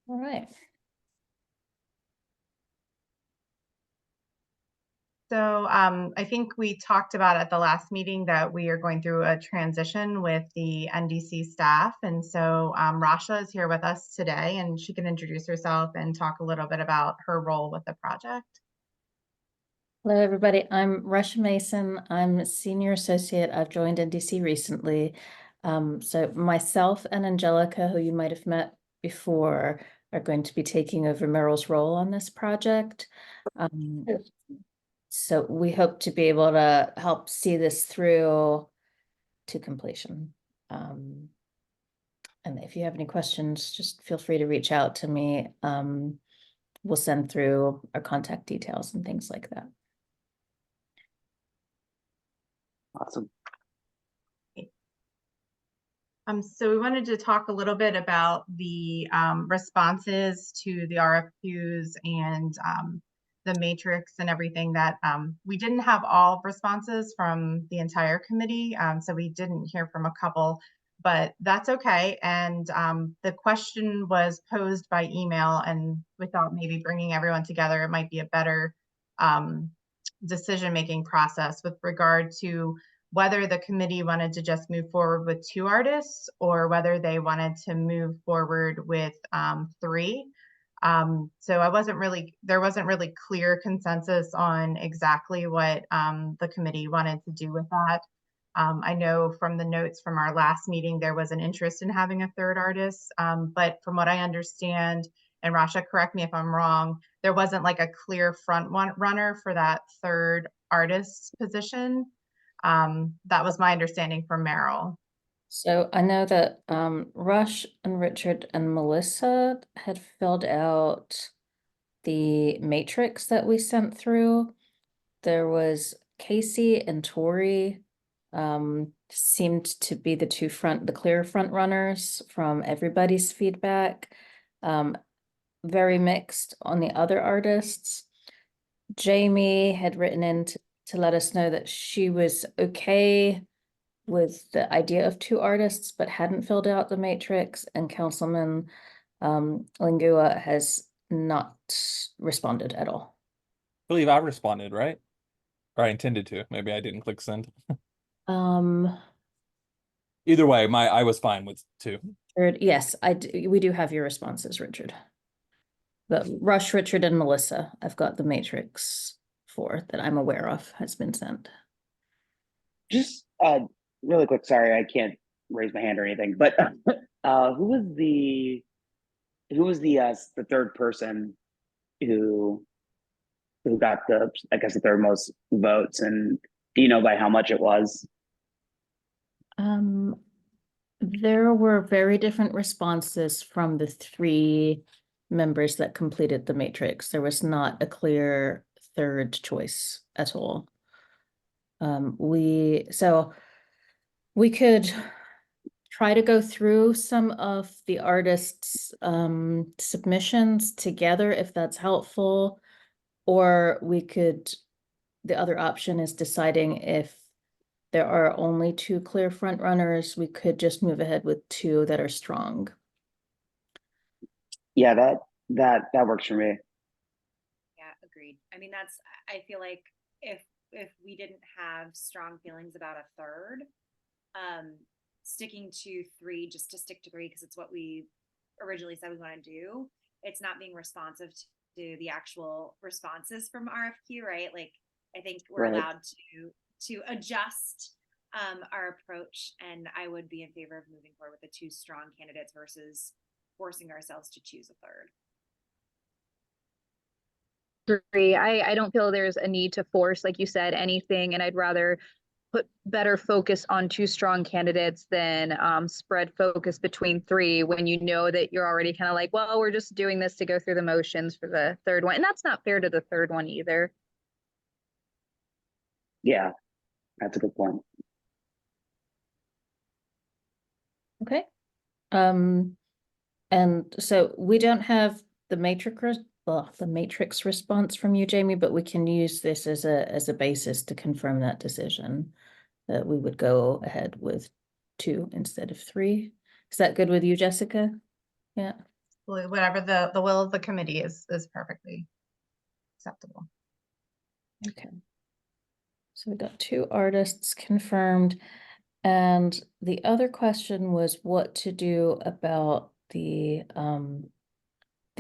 All right. So I think we talked about at the last meeting that we are going through a transition with the NDC staff. And so Rasha is here with us today, and she can introduce herself and talk a little bit about her role with the project. Hello, everybody. I'm Rasha Mason. I'm a senior associate. I've joined NDC recently. So myself and Angelica, who you might have met before, are going to be taking over Meryl's role on this project. So we hope to be able to help see this through to completion. And if you have any questions, just feel free to reach out to me. We'll send through our contact details and things like that. Awesome. So we wanted to talk a little bit about the responses to the RFQs and the matrix and everything that we didn't have all responses from the entire committee. So we didn't hear from a couple, but that's okay. And the question was posed by email, and we thought maybe bringing everyone together, it might be a better decision-making process with regard to whether the committee wanted to just move forward with 2 artists or whether they wanted to move forward with 3. So there wasn't really clear consensus on exactly what the committee wanted to do with that. I know from the notes from our last meeting, there was an interest in having a 3rd artist, but from what I understand, and Rasha, correct me if I'm wrong, there wasn't like a clear front runner for that 3rd artist position. That was my understanding from Meryl. So I know that Rush and Richard and Melissa had filled out the matrix that we sent through. There was Casey and Tori seemed to be the clear front runners from everybody's feedback. Very mixed on the other artists. Jamie had written in to let us know that she was okay with the idea of 2 artists, but hadn't filled out the matrix, and Councilman Lingua has not responded at all. I believe I responded, right? Or I intended to. Maybe I didn't click send. Either way, I was fine with 2. Yes, we do have your responses, Richard. But Rush, Richard, and Melissa, I've got the matrix for that I'm aware of has been sent. Just really quick, sorry, I can't raise my hand or anything, but who was the 3rd person who got the, I guess, the 3rd most votes, and do you know by how much it was? There were very different responses from the 3 members that completed the matrix. There was not a clear 3rd choice at all. We could try to go through some of the artists' submissions together if that's helpful, or the other option is deciding if there are only 2 clear front runners, we could just move ahead with 2 that are strong. Yeah, that works for me. Yeah, agreed. I mean, I feel like if we didn't have strong feelings about a 3rd, sticking to 3 just to stick to 3 because it's what we originally said we want to do, it's not being responsive to the actual responses from RFQ, right? Like, I think we're allowed to adjust our approach, and I would be in favor of moving forward with the 2 strong candidates versus forcing ourselves to choose a 3rd. Agree. I don't feel there's a need to force, like you said, anything, and I'd rather put better focus on 2 strong candidates than spread focus between 3 when you know that you're already kind of like, well, we're just doing this to go through the motions for the 3rd one, and that's not fair to the 3rd one either. Yeah, that's a good point. Okay. And so we don't have the matrix response from you, Jamie, but we can use this as a basis to confirm that decision that we would go ahead with 2 instead of 3. Is that good with you, Jessica? Yeah. Whatever the will of the committee is perfectly acceptable. Okay. So we got 2 artists confirmed. And the other question was what to do about the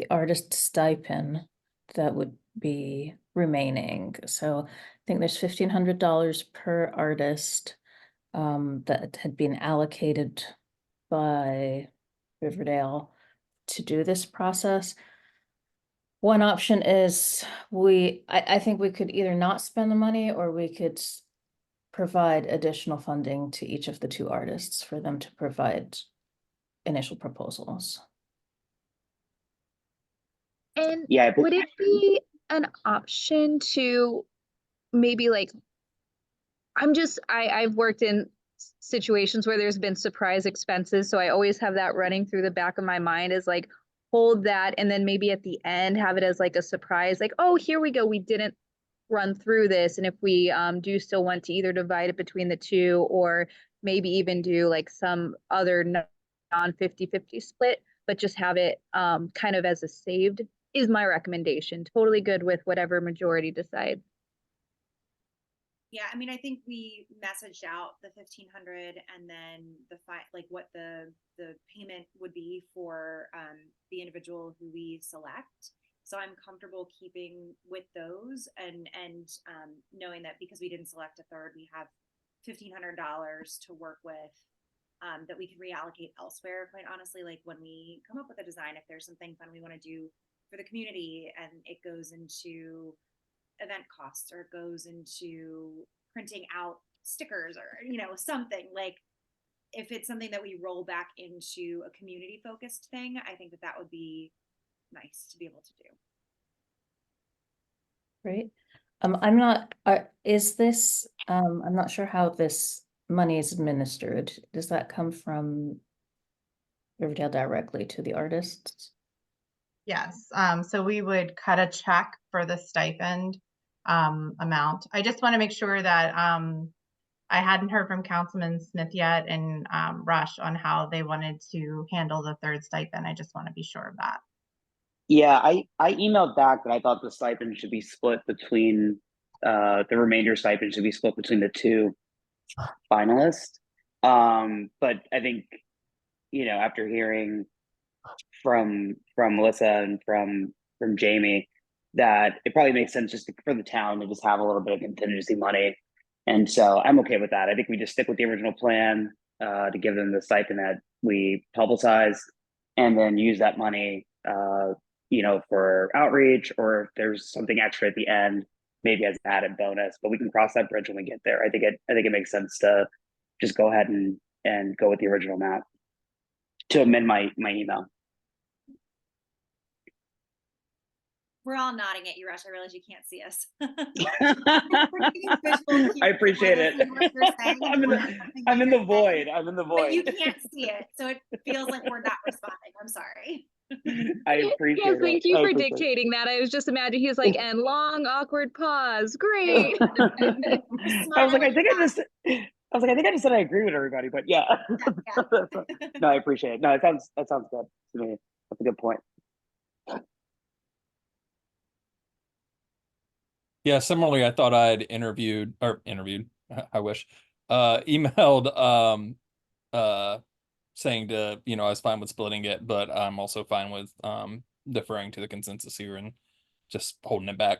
artist stipend that would be remaining. So I think there's $1,500 per artist that had been allocated by Riverdale to do this process. One option is I think we could either not spend the money or we could provide additional funding to each of the 2 artists for them to provide initial proposals. And Yeah, I think- would it be an option to maybe like, I've worked in situations where there's been surprise expenses, so I always have that running through the back of my mind is like, hold that, and then maybe at the end have it as like a surprise, like, oh, here we go, we didn't run through this, and if we do still want to either divide it between the 2 or maybe even do like some other non 50-50 split, but just have it kind of as a saved is my recommendation. Totally good with whatever majority decides. Yeah, I mean, I think we messaged out the 1,500 and then like what the payment would be for the individual who we select. So I'm comfortable keeping with those and knowing that because we didn't select a third, we have $1,500 to work with that we can reallocate elsewhere. Quite honestly, like when we come up with a design, if there's something fun we want to do for the community and it goes into event costs or it goes into printing out stickers or something, like if it's something that we roll back into a community focused thing, I think that would be nice to be able to do. Right. I'm not, is this, I'm not sure how this money is administered. Does that come from Riverdale directly to the artists? Yes, so we would cut a check for the stipend amount. I just want to make sure that I hadn't heard from Councilman Smith yet and Rush on how they wanted to handle the third stipend. I just want to be sure of that. Yeah, I emailed back that I thought the stipend should be split between the remainder stipend should be split between the 2 finalists. But I think, after hearing from Melissa and from Jamie, that it probably makes sense just for the town to just have a little bit of contingency money. And so I'm okay with that. I think we just stick with the original plan to give them the stipend that we publicized and then use that money for outreach, or if there's something extra at the end, maybe as an added bonus, but we can cross that bridge when we get there. I think it makes sense to just go ahead and go with the original map to amend my email. We're all nodding at you, Rush. I realize you can't see us. I appreciate it. I'm in the void. I'm in the void. But you can't see it, so it feels like we're not responding. I'm sorry. I appreciate Yes, it. thank you I for appreciate it. dictating that. I was just imagining he was like, and long awkward pause. Great. I was like, I think I just said I agree with everybody, but yeah. No, I appreciate it. No, that sounds good to me. That's a good point. Yeah, similarly, I thought I'd I wish, emailed, saying to, I was fine with splitting it, but I'm also fine with, deferring to the consensus here and just holding it back.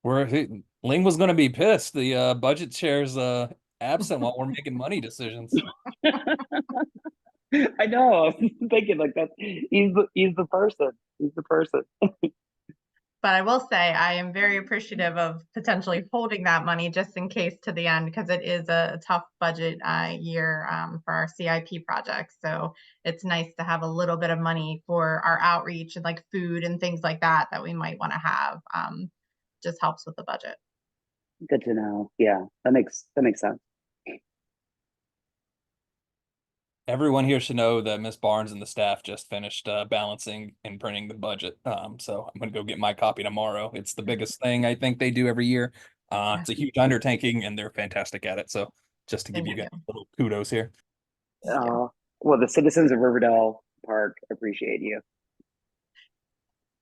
Ling was going to be pissed. The budget chair's absent while we're making money decisions. I know. I'm thinking like that. He's the person. He's the person. But I will say I am very appreciative of potentially holding that money just in case to the end, because it is a tough budget year for our CIP projects. So it's nice to have a little bit of money for our outreach and like food and things like that we might want to have. Just helps with the budget. Good to know. Yeah, that makes sense. Everyone here should know that Miss Barnes and the staff just finished balancing and printing the budget. So I'm gonna go get my copy tomorrow. It's the biggest thing I think they do every year. It's a huge undertaking and they're fantastic at it. So just to give you guys a little kudos here. Well, the citizens of Riverdale Park appreciate you.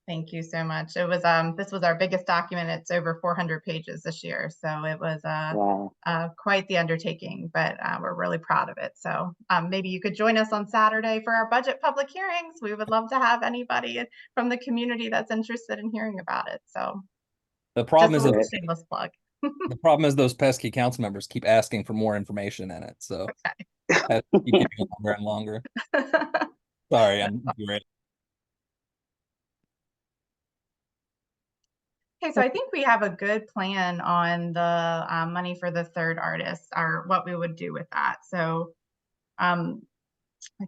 Thank you so much. It was this was our biggest document. It's over 400 pages this year, so it was Wow. quite the undertaking, but we're really proud of it. So maybe you could join us on Saturday for our budget public hearings. We would love to have anybody from the community that's interested in hearing about it. So The problem just is a little that shameless plug. the problem is those pesky council members keep asking for more information in it, so I keep getting longer and longer. Sorry, I'm great. Okay, so I think we have a good plan on the money for the third artist, or what we would do with that. So I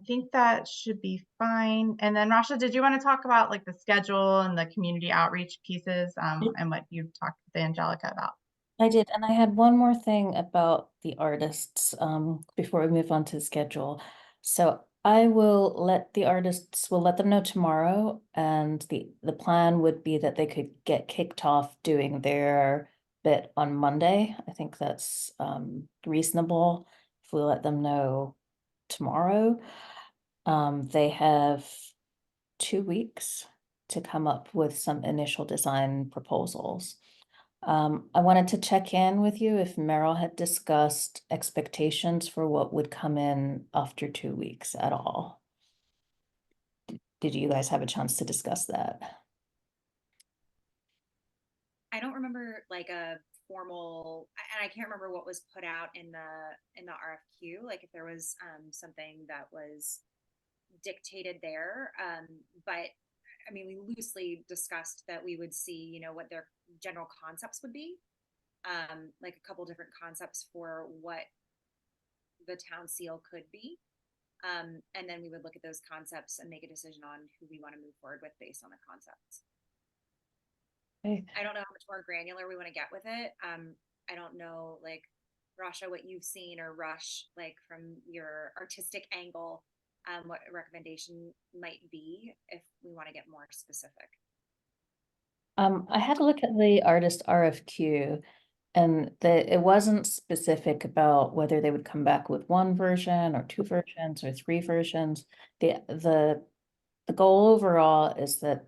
think that should be fine. And then Rasha, did you want to talk about like the schedule and the community outreach pieces and what you talked with Angelica about? I did, and I had one more thing about the artists before we move on to the schedule. So I will let the artists, we'll let them know tomorrow, and the plan would be that they could get kicked off doing their bit on Monday. I think that's reasonable if we let them know tomorrow. They have 2 weeks to come up with some initial design proposals. I wanted to check in with you if Meryl had discussed expectations for what would come in after 2 weeks at all. Did you guys have a chance to discuss that? I don't remember like a formal, and I can't remember what was put out in the RFQ, like if there was something that was dictated there. But I mean, we loosely discussed that we would see, you know, what their general concepts would be, like a couple different concepts for what the town seal could be. And then we would look at those concepts and make a decision on who we want to move forward with based on the concepts. Okay. I don't know how much more granular we want to get with it. I don't know, like, Rasha, what you've seen, or Rush, like from your artistic angle, what a recommendation might be if we want to get more specific. I had a look at the artist RFQ, and it wasn't specific about whether they would come back with one version or two versions or three versions. The goal overall is that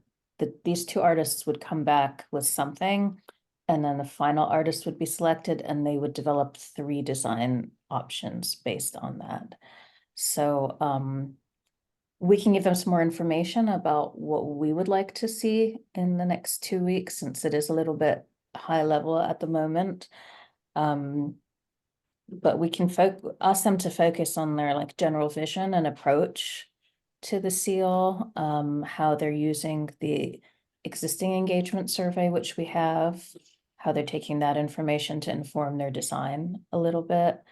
these two artists would come back with something, and then the final artist would be selected, and they would develop 3 design options based on that. So we can give them some more information about what we would like to see in the next 2 weeks, since it is a little bit high level at the moment. But we can ask them to focus on their like general vision and approach to the seal, how they're using the existing engagement survey, which we have, how they're taking that information to inform their design a little bit.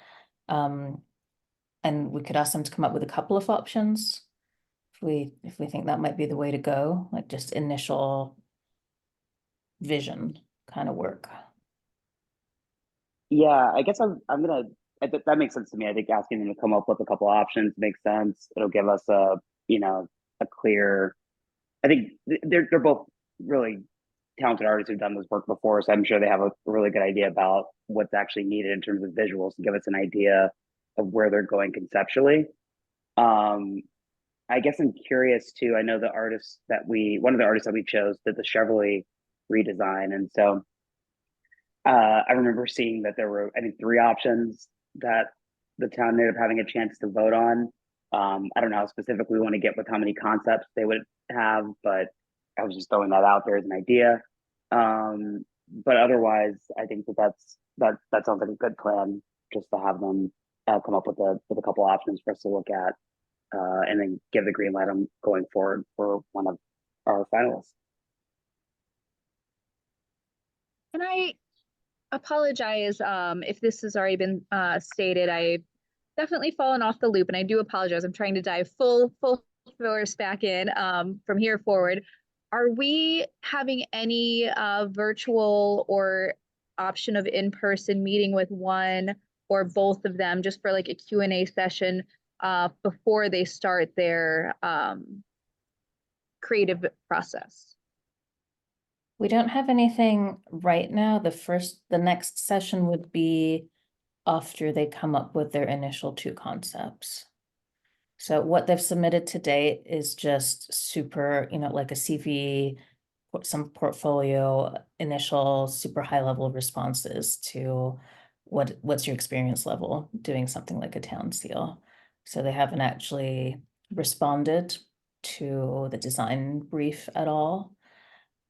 And we could ask them to come up with a couple of options if we think that might be the way to go, like just initial vision kind of work. Yeah, I guess I'm gonna. That makes sense to me. I think asking them to come up with a couple options makes sense. It'll give us a clear. I think they're both really talented artists who've done this work before, so I'm sure they have a really good idea about what's actually needed in terms of visuals to give us an idea of where they're going conceptually. I guess I'm curious too. I know one of the artists that we chose did the Chevrolet redesign, and so I remember seeing that there were, I think, 3 options that the town ended up having a chance to vote on. I don't know how specific we want to get with how many concepts they would have, but I was just throwing that out there as an idea. But otherwise, I think that sounds like a good plan, just to have them come up with a couple options for us to look at, and then give the green light on going forward for one of our finalists. Can I apologize if this has already been stated? I definitely fallen off the loop, and I do apologize. I'm trying to dive full force back in from here forward. Are we having any virtual or option of in-person meeting with one or both of them, just for like a Q&A session before they start their creative process? We don't have anything right now. The next session would be after they come up with their initial 2 concepts. So what they've submitted to date is just super, like a CV, some portfolio, initial super high level responses to what's your experience level doing something like a town seal. So they haven't actually responded to the design brief at all.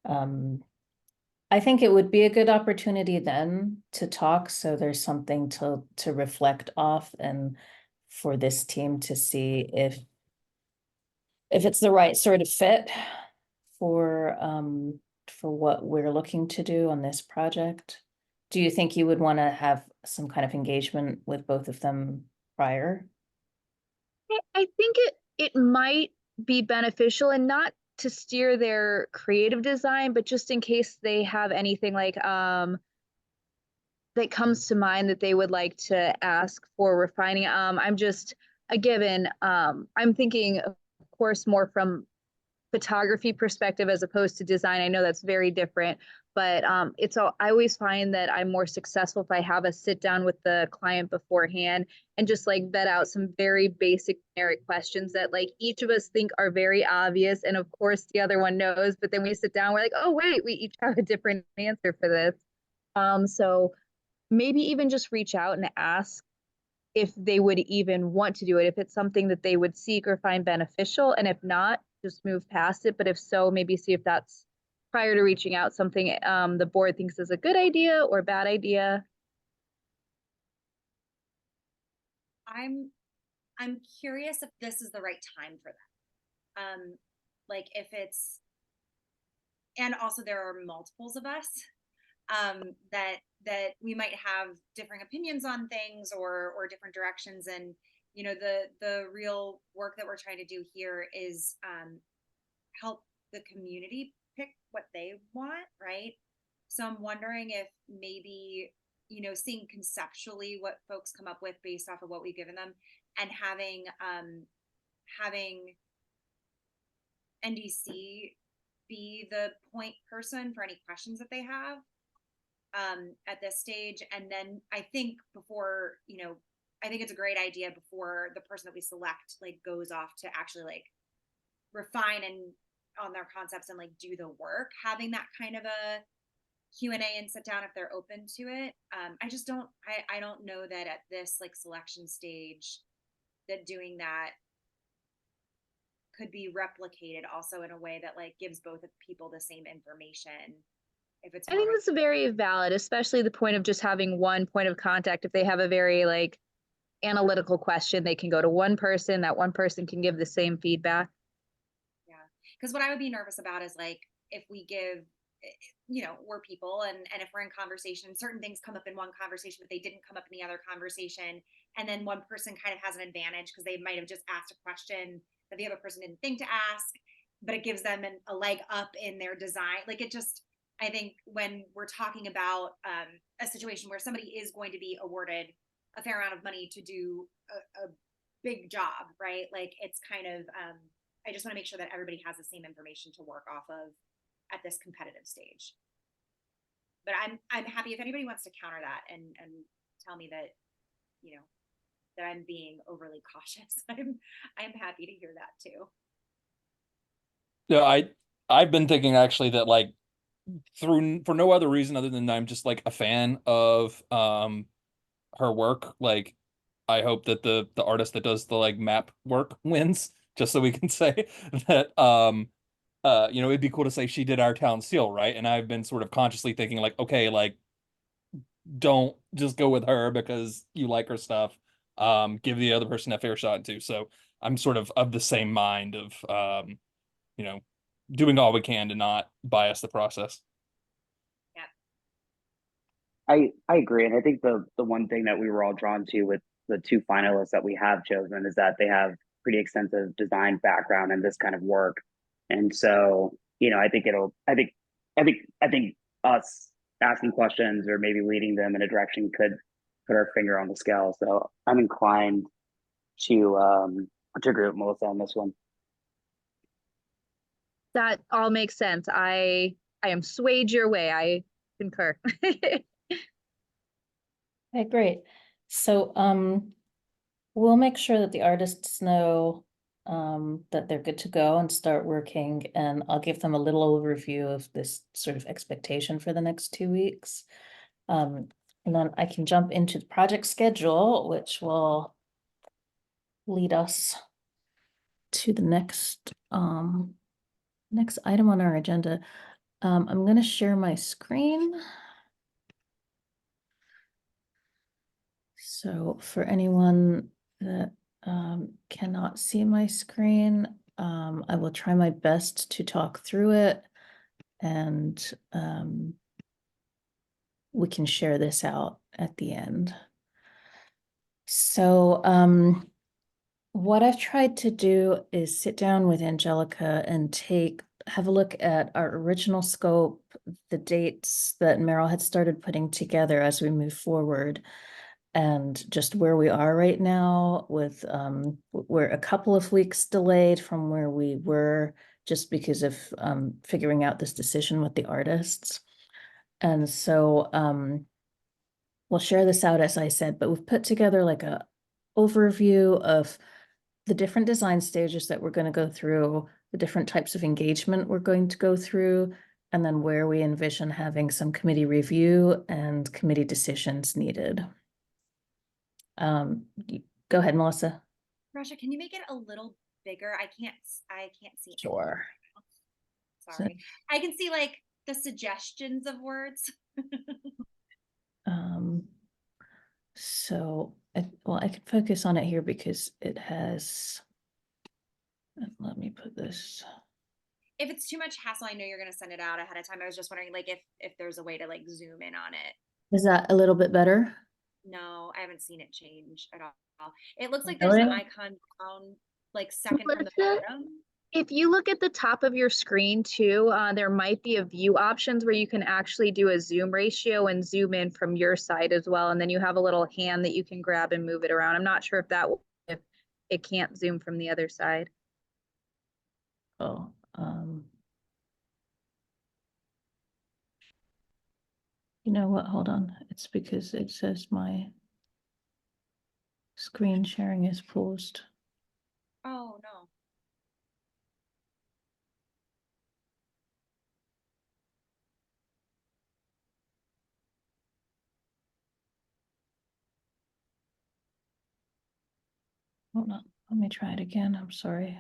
I think it would be a good opportunity then to talk, so there's something to reflect off and for this team to see if it's the right sort of fit for what we're looking to do on this project. Do you think you would want to have some kind of engagement with both of them prior? I think it might be beneficial, and not to steer their creative design, but just in case they have anything like that comes to mind that they would like to ask for refining. I'm just a given. I'm thinking, of course, more from photography perspective as opposed to design. I know that's very different, but I always find that I'm more successful if I have a sit down with the client beforehand and just like vet out some very basic generic questions that like each of us think are very obvious, and of course the other one knows, but then we sit down, we're like, oh wait, we each have a different answer for this. So maybe even just reach out and ask if they would even want to do it, if it's something that they would seek or find beneficial, and if not, just move past it. But if so, maybe see if that's, prior to reaching out, something the board thinks is a good idea or bad idea. I'm curious if this is the right time for that. Like if it's, and also there are multiples of us that we might have differing opinions on things or different directions. And the real work that we're trying to do here is help the community pick what they want, right? So I'm wondering if maybe seeing conceptually what folks come up with based off of what we've given them, and having NDC be the point person for any questions that they have at this stage. And then I think I think it's a great idea before the person that we select like goes off to actually like refine and on their concepts and like do the work, having that kind of a Q&A and sit down if they're open to it. I don't know that at this like selection stage that doing that could be replicated also in a way that like gives both people the same information. If it's I think more of that's very valid, especially the point of just having one point of contact. If they have a very like analytical question, they can go to one person, that one person can give the same feedback. because what I would be nervous about is like if we give, we're people, and if we're in conversation, certain things come up in one conversation, but they didn't come up in the other conversation, and then one person kind of has an advantage because they might have just asked a question that the other person didn't think to ask, but it gives them a leg up in their design. Like I think when we're talking about a situation where somebody is going to be awarded a fair amount of money to do a big job, right? Like it's kind of, I just want to make sure that everybody has the same information to work off of at this competitive stage. But I'm happy if anybody wants to counter that and tell me that, that I'm being overly cautious. I'm happy to hear that too. Yeah, I've been thinking actually that like for no other reason other than I'm just like a fan of her work. Like I hope that the artist that does the like map work wins, just so we can say that it'd be cool to say she did our town seal, right? And I've been sort of consciously thinking like, okay, like don't just go with her because you like her stuff. Give the other person a fair shot too. So I'm sort of the same mind of doing all we can to not bias the process. I agree, and I think the one thing that we were all drawn to with the two finalists that we have chosen is that they have pretty extensive design background in this kind of work, and so I think I think us asking questions or maybe leading them in a direction could put our finger on the scale. So I'm inclined to agree with Melissa on this one. That all makes sense. I am swayed your way. I concur. Okay, great. So we'll make sure that the artists know that they're good to go and start working, and I'll give them a little overview of this sort of expectation for the next 2 weeks. And then I can jump into the project schedule, which will lead us to the next item on our agenda. I'm gonna share my screen. So for anyone that cannot see my screen, I will try my best to talk through it, and we can share this out at the end. So what I've tried to do is sit down with Angelica and have a look at our original scope, the dates that Meryl had started putting together as we move forward, and just where we are right now with we're a couple of weeks delayed from where we were just because of figuring out this decision with the artists. And so we'll share this out, as I said, but we've put together like a overview of the different design stages that we're going to go through, the different types of engagement we're going to go through, and then where we envision having some committee review and committee decisions needed. Go ahead, Melissa. Rasha, can you make it a little bigger? I can't see it. Sure. Sorry. I can see like the suggestions of words. So I could focus on it here because it has, let me put this. If it's too much hassle, I know you're going to send it out ahead of time. I was just wondering like if there's a way to like zoom in on it. Is that a little bit better? No, I haven't seen it change at all. It looks like Really? there's an icon down like second from the bottom. If you look at the top of your screen too, there might be a view options where you can actually do a zoom ratio and zoom in from your side as well. And then you have a little hand that you can grab and move it around. I'm not sure if it can't zoom from the other side. Oh, you know what? Hold on. It's because it says my screen sharing is paused. Oh, no. Hold on. Let me try it again. I'm sorry.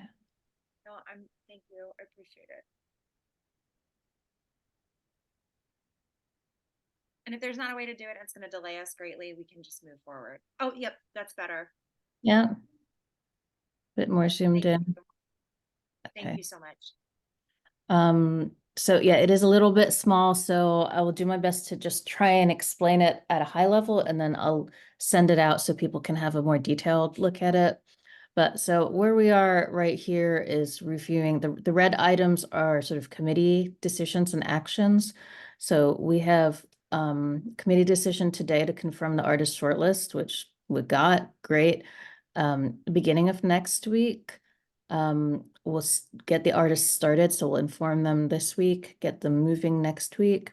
No, thank you. I appreciate it. And if there's not a way to do it, it's going to delay us greatly. We can just move forward. Oh, yep, that's better. Yeah. Bit more zoomed Thank in. you. Okay. Thank you so much. So yeah, it is a little bit small, so I will do my best to just try and explain it at a high level, and then I'll send it out so people can have a more detailed look at it. But so where we are right here is reviewing the red items are sort of committee decisions and actions. So we have committee decision today to confirm the artist shortlist, which we got, great. Beginning of next week, we'll get the artists started, so we'll inform them this week, get them moving next week.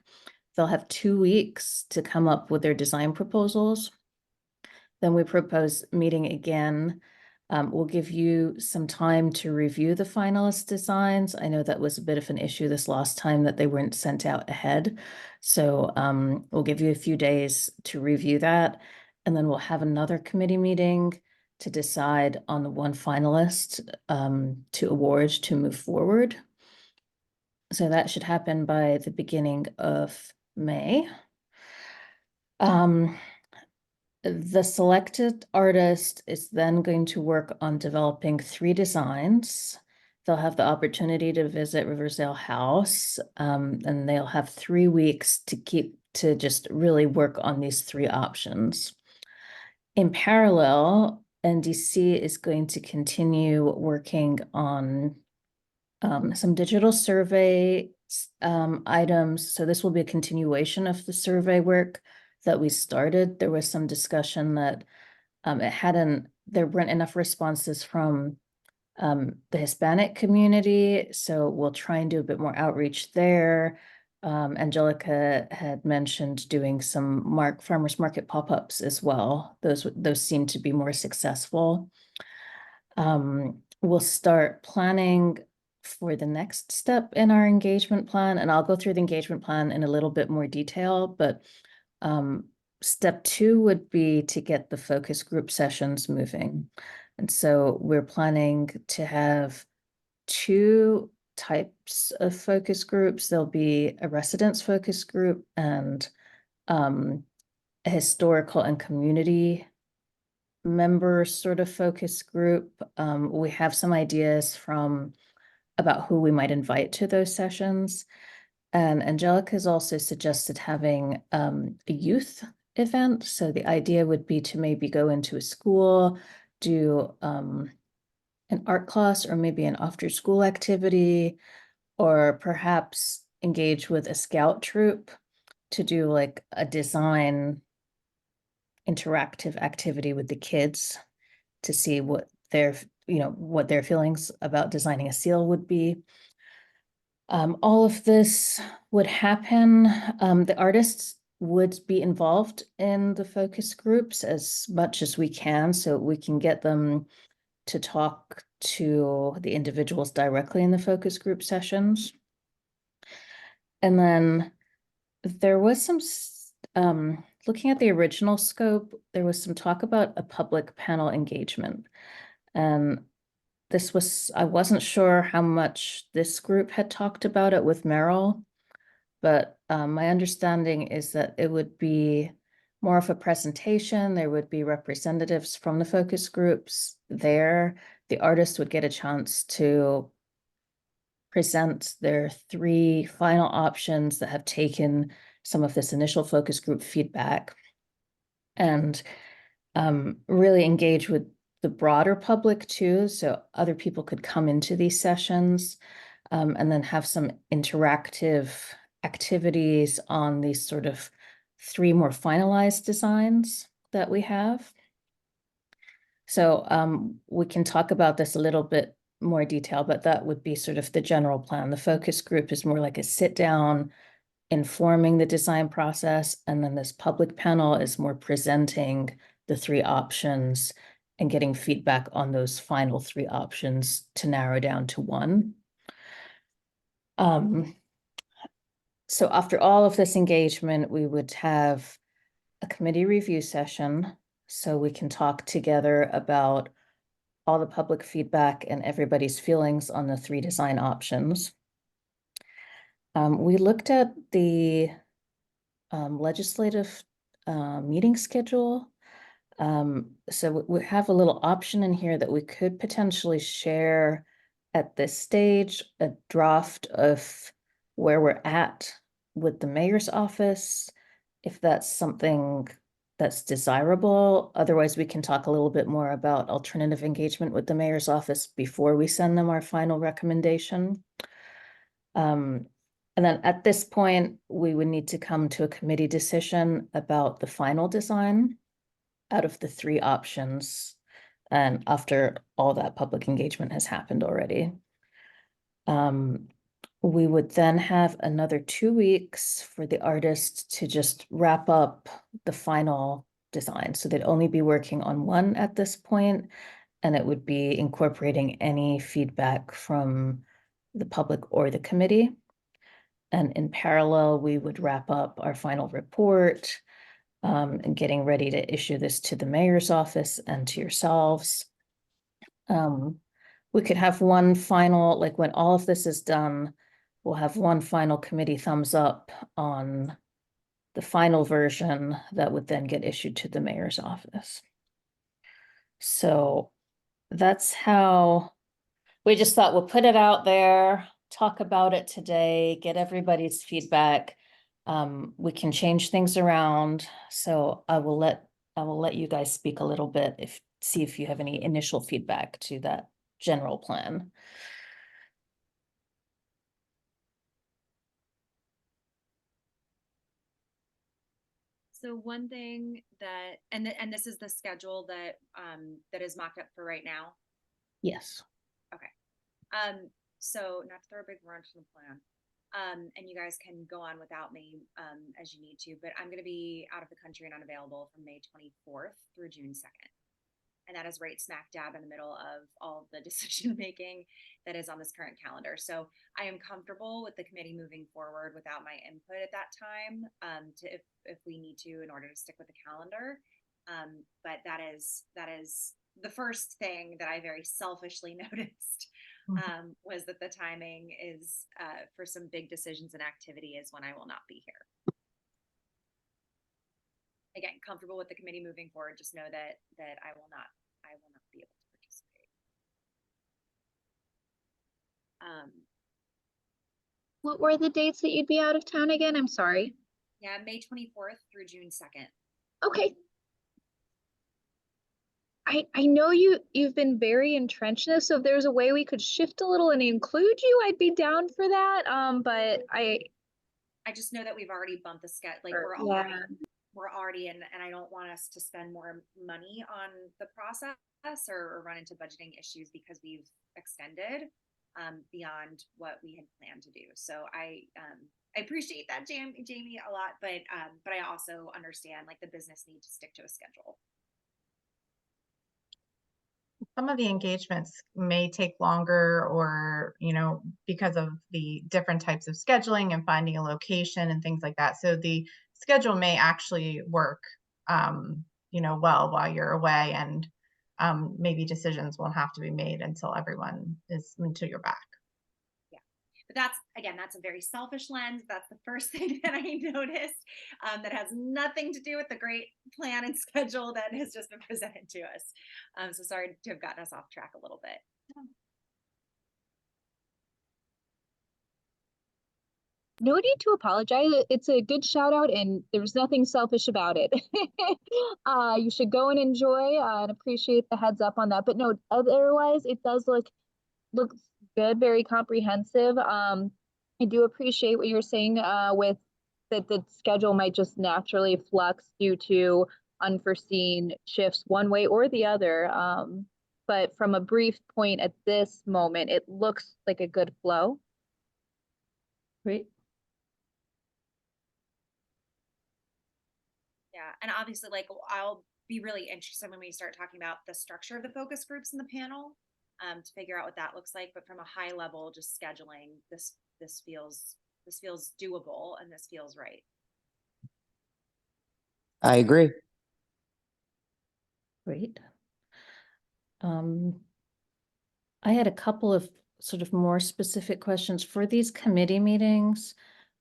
They'll have 2 weeks to come up with their design proposals. Then we propose meeting again. We'll give you some time to review the finalist designs. I know that was a bit of an issue this last time that they weren't sent out ahead. So we'll give you a few days to review that. And then we'll have another committee meeting to decide on the one finalist to award to move forward. So that should happen by the beginning of May. The selected artist is then going to work on developing 3 designs. They'll have the opportunity to visit Riversdale House, and they'll have 3 weeks to just really work on these 3 options. In parallel, NDC is going to continue working on some digital survey items. So this will be a continuation of the survey work that we started. There was some discussion that there weren't enough responses from the Hispanic community. So we'll try and do a bit more outreach there. Angelica had mentioned doing some farmers market pop-ups as well. Those seem to be more successful. we'll start planning for the next step in our engagement plan, and I'll go through the engagement plan in a little bit more detail, but step 2 would be to get the focus group sessions moving. And so we're planning to have 2 types of focus groups. There'll be a residence focus group and a historical and community member sort of focus group. We have some ideas about who we might invite to those sessions. And Angelica has also suggested having a youth event. So the idea would be to maybe go into a school, do an art class or maybe an after-school activity, or perhaps engage with a scout troop to do like a design interactive activity with the kids to see what what their feelings about designing a seal would be. All of this would happen. The artists would be involved in the focus groups as much as we can, so we can get them to talk to the individuals directly in the focus group sessions. And then there was some, looking at the original scope, there was some talk about a public panel engagement. And I wasn't sure how much this group had talked about it with Merrill, but my understanding is that it would be more of a presentation. There would be representatives from the focus groups there. The artists would get a chance to present their 3 final options that have taken some of this initial focus group feedback and really engage with the broader public too, so other people could come into these sessions and then have some interactive activities on these sort of 3 more finalized designs that we have. So we can talk about this a little bit more detail, but that would be sort of the general plan. The focus group is more like a sit down, informing the design process, and then this public panel is more presenting the 3 options and getting feedback on those final 3 options to narrow down to 1. So after all of this engagement, we would have a committee review session so we can talk together about all the public feedback and everybody's feelings on the 3 design options. We looked at the legislative meeting schedule. So we have a little option in here that we could potentially share at this stage, a draft of where we're at with the mayor's office, if that's something that's desirable. Otherwise, we can talk a little bit more about alternative engagement with the mayor's office before we send them our final recommendation. And then at this point, we would need to come to a committee decision about the final design out of the 3 options, and after all that public engagement has happened already. We would then have another 2 weeks for the artist to just wrap up the final design. So they'd only be working on 1 at this point, and it would be incorporating any feedback from the public or the committee. And in parallel, we would wrap up our final report and getting ready to issue this to the mayor's office and to yourselves. We could have one final, like when all of this is done, we'll have one final committee thumbs up on the final version that would then get issued to the mayor's office. So that's how we just thought we'll put it out there, talk about it today, get everybody's feedback. We can change things around. So I will let you guys speak a little bit see if you have any initial feedback to that general plan. So one thing that, and this is the schedule that that is mocked up for right now. Yes. So not to throw a big wrench in the plan. And you guys can go on without me as you need to, but I'm going to be out of the country and unavailable from May 24th through June 2nd. And that is right smack dab in the middle of all the decision making that is on this current calendar. So I am comfortable with the committee moving forward without my input at that time, if we need to in order to stick with the calendar. But that is the first thing that I very selfishly noticed, was that the timing is for some big decisions and activity is when I will not be here. Again, comfortable with the committee moving forward. Just know that I will not be able to participate. What were the dates that you'd be out of town again? I'm sorry. Yeah, May 24th through June 2nd. Okay. I know you've been very entrenched in this, so if there's a way we could shift a little and include you, I'd be down for that. But I just know that we've already bumped the schedule. Like yeah. we're already in, and I don't want us to spend more money on the process or run into budgeting issues because we've extended beyond what we had planned to do. So I appreciate that, Jamie, a lot, but I also understand like the business need to stick to a schedule. Some of the engagements may take longer, or, you know, because of the different types of scheduling and finding a location and things like that. So the schedule may actually work, you know, well while you're away, and maybe decisions won't have to be made until you're back. But that's a very selfish lens. That's the first thing that I noticed, that has nothing to do with the great plan and schedule that has just been presented to us. So sorry to have gotten us off track a little bit. No need to apologize. It's a good shout out and there's nothing selfish about it. You should go and enjoy and appreciate the heads up on that. But no, otherwise it does look good, very comprehensive. I do appreciate what you're saying with that the schedule might just naturally flux due to unforeseen shifts one way or the other. But from a brief point at this moment, it looks like a good flow. Great. Yeah, and obviously, like, I'll be really interested when we start talking about the structure of the focus groups in the panel, to figure out what that looks like. But from a high level, just scheduling, this feels doable and this feels right. I agree. Great. I had a couple of sort of more specific questions for these committee meetings.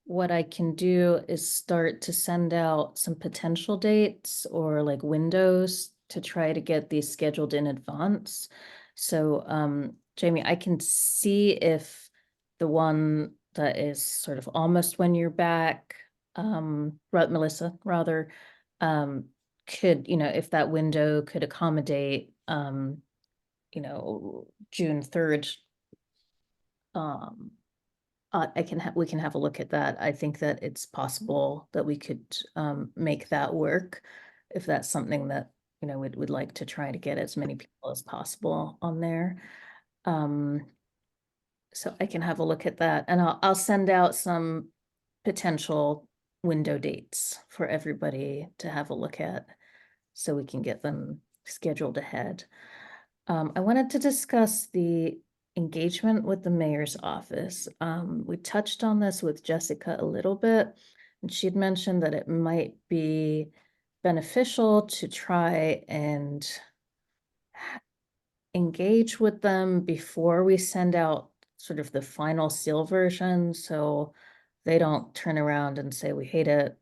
What I can do is start to send out some potential dates or like windows to try to get these scheduled in advance. So, Jamie, I can see if the one that is sort of almost when you're back, Melissa, rather, could, you know, if that window could accommodate, you know, June 3rd. We can have a look at that. I think that it's possible that we could make that work if that's something that, you know, we'd like to try to get as many people as possible on there. So I can have a look at that, and I'll send out some potential window dates for everybody to have a look at so we can get them scheduled ahead. I wanted to discuss the engagement with the mayor's office. We touched on this with Jessica a little bit, and she'd mentioned that it might be beneficial to try and engage with them before we send out sort of the final seal version, so they don't turn around and say, we hate it.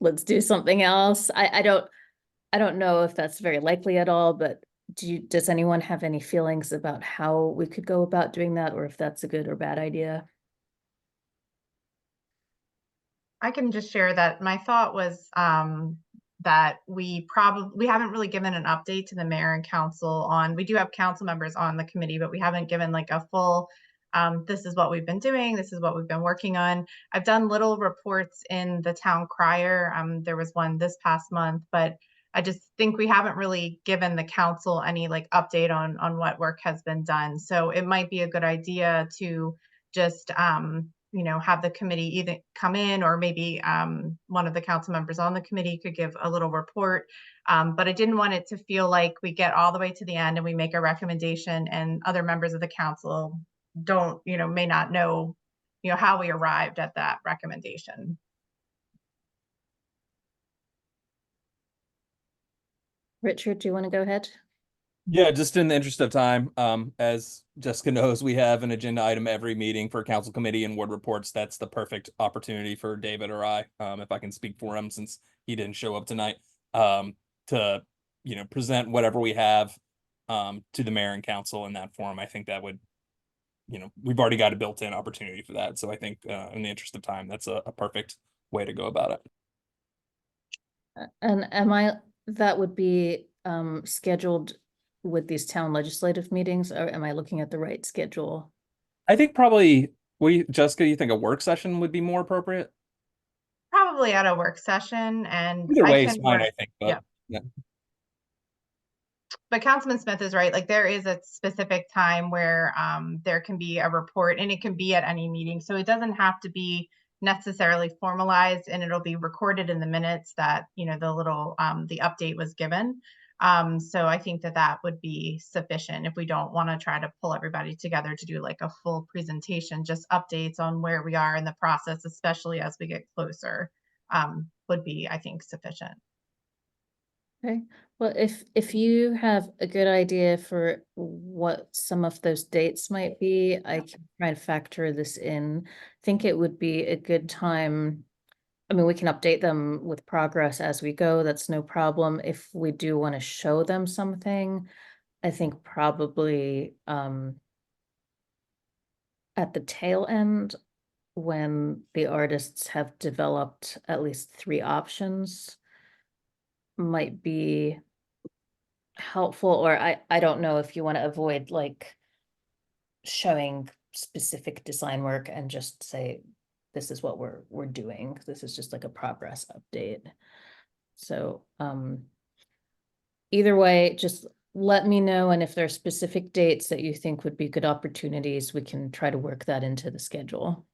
Let's do something else. I don't know if that's very likely at all, but does anyone have any feelings about how we could go about doing that, or if that's a good or bad idea? I can just share that my thought was that we haven't really given an update to the mayor and council on, we do have council members on the committee, but we haven't given like a full, this is what we've been doing, this is what we've been working on. I've done little reports in the town crier. There was one this past month, but I just think we haven't really given the council any like update on what work has been done. So it might be a good idea to just have the committee either come in, or maybe one of the council members on the committee could give a little report. But I didn't want it to feel like we get all the way to the end and we make a recommendation and other members of the council don't, may not know, how we arrived at that recommendation. Richard, do you want to go ahead? Yeah, just in the interest of time, as Jessica knows, we have an agenda item every meeting for council committee and ward reports. That's the perfect opportunity for David or I, if I can speak for him since he didn't show up tonight, to, present whatever we have, to the mayor and council in that form. I think that would, we've already got a built-in opportunity for that. So I think, in the interest of time, that's a perfect way to go about it. And that would be scheduled with these town legislative meetings, or am I looking at the right schedule? I think probably, Jessica, you think a work session would be more appropriate? Probably at a work session, and Either way I is can fine, work- I think, yeah. but But Councilman Smith is right. Like, there is a specific time where there can be a report, and it can be at any meeting. So it doesn't have to be necessarily formalized, and it'll be recorded in the minutes that, the little, the update was given. So I think that would be sufficient if we don't want to try to pull everybody together to do like a full presentation. Just updates on where we are in the process, especially as we get closer, would be, I think, sufficient. Okay, well, if you have a good idea for what some of those dates might be, I can try and factor this in. I think it would be a good time. I mean, we can update them with progress as we go. That's no problem. If we do want to show them something, I think probably at the tail end, when the artists have developed at least 3 options, might be helpful. Or I don't know if you want to avoid like showing specific design work and just say, this is what we're doing. This is just like a progress update. So either way, just let me know, and if there are specific dates that you think would be good opportunities, we can try to work that into the schedule.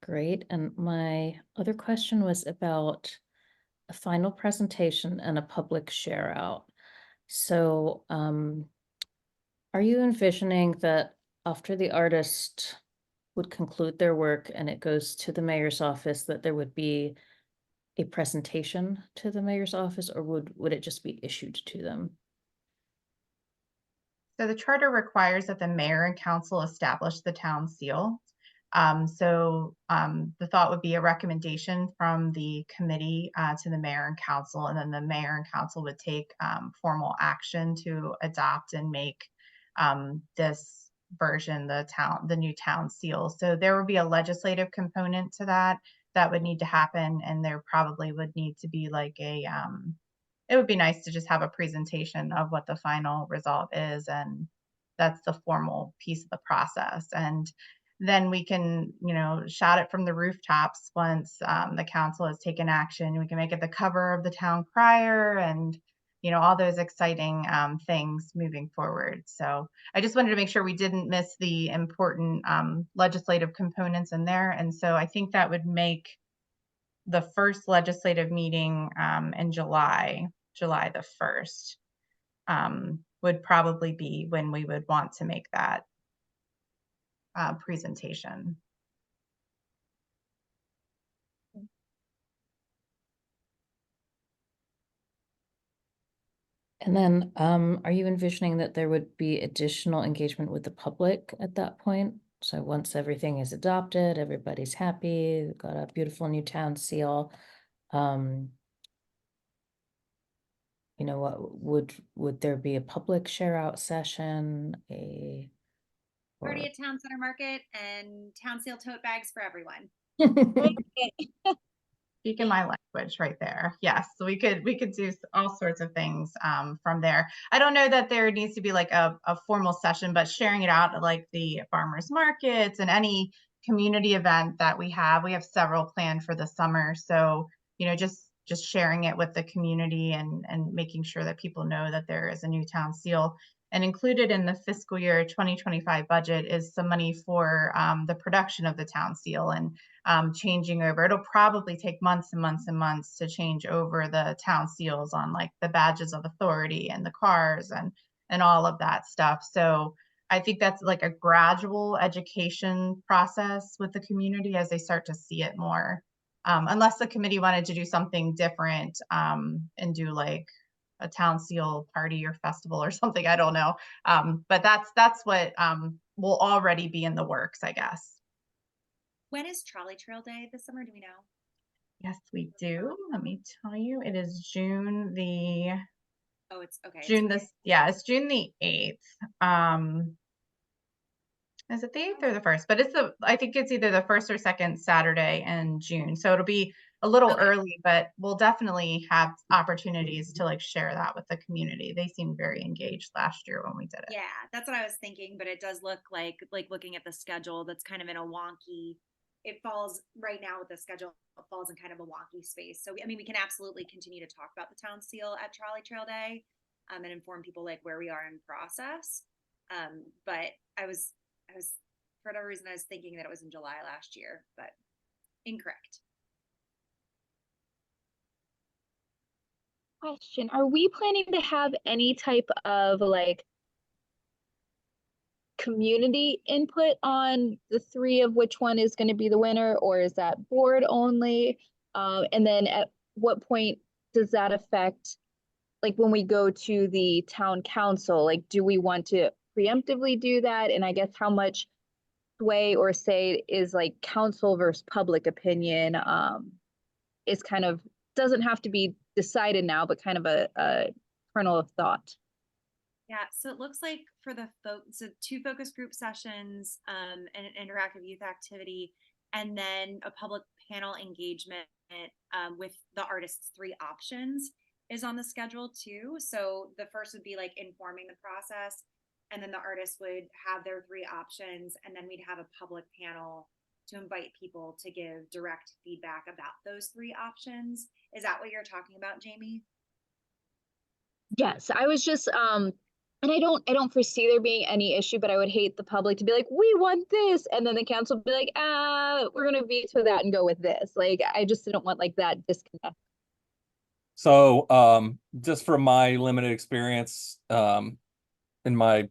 Great. And my other question was about a final presentation and a public share out. So are you envisioning that after the artist would conclude their work and it goes to the mayor's office, that there would be a presentation to the mayor's office, or would it just be issued to them? So the charter requires that the mayor and council establish the town seal. The thought would be a recommendation from the committee to the mayor and council, and then the mayor and council would take formal action to adopt and make this version, the new town seal. So there would be a legislative component to that would need to happen, and there probably would need to be like it would be nice to just have a presentation of what the final result is, and that's the formal piece of the process. And then we can, shout it from the rooftops once the council has taken action. We can make it the cover of the town crier, and all those exciting things moving forward. So I just wanted to make sure we didn't miss the important legislative components in there. And so I think that would make the first legislative meeting in July the 1st, would probably be when we would want to make that presentation. And then are you envisioning that there would be additional engagement with the public at that point? So once everything is adopted, everybody's happy, we've got a beautiful new town seal. What would there be a public share out session, Party at Town Center Market and town seal tote bags for everyone. Speaking my language right there. Yes, so we could do all sorts of things from there. I don't know that there needs to be like a formal session, but sharing it out at like the farmers markets and any community event that we have several planned for the summer. So, just just sharing it with the community and making sure that people know that there is a new town seal. And included in the fiscal year 2025 budget is some money for the production of the town seal and changing over. It'll probably take months and months and months to change over the town seals on like the badges of authority and the cars and all of that stuff. So I think that's like a gradual education process with the community as they start to see it more. Unless the committee wanted to do something different and do like a town seal party or festival or something, I don't know. But that's what will already be in the works, I guess. When is Trolley Trail Day this summer? Do we know? Yes, we do. Let me tell you, it is June the Oh, it's okay. June this yeah, it's June the 8th. Is it the 8th or the 1st? But it's I think it's either the 1st or 2nd Saturday in June. So it'll be a little Okay. early, but we'll definitely have opportunities to like share that with the community. They seemed very engaged last year when we did it. Yeah, that's what I was thinking, but it does look like looking at the schedule, that's kind of in a wonky, it falls right now with the schedule, it falls in kind of a wonky space. So I mean, we can absolutely continue to talk about the town seal at Trolley Trail Day, and inform people like where we are in process. But I was for whatever reason I was thinking that it was in July last year, but incorrect. Question, are we planning to have any type of like community input on the three of which one is going to be the winner, or is that board only? And then at what point does that affect, like when we go to the town council, like do we want to preemptively do that? And I guess how much sway or say is like council versus public opinion is kind of, doesn't have to be decided now, but kind of a kernel of thought. Yeah, so it looks like for the so 2 focus group sessions, and an interactive youth activity, and then a public panel engagement with the artist's 3 options is on the schedule too. So the first would be like informing the process, and then the artist would have their 3 options, and then we'd have a public panel to invite people to give direct feedback about those 3 options. Is that what you're talking about, Jamie? Yes, I was just and I don't foresee there being any issue, but I would hate the public to be like, we want this, and then the council would be like, we're gonna veto that and go with this. Like, I just didn't want like that disconnect. So, just from my limited experience, in my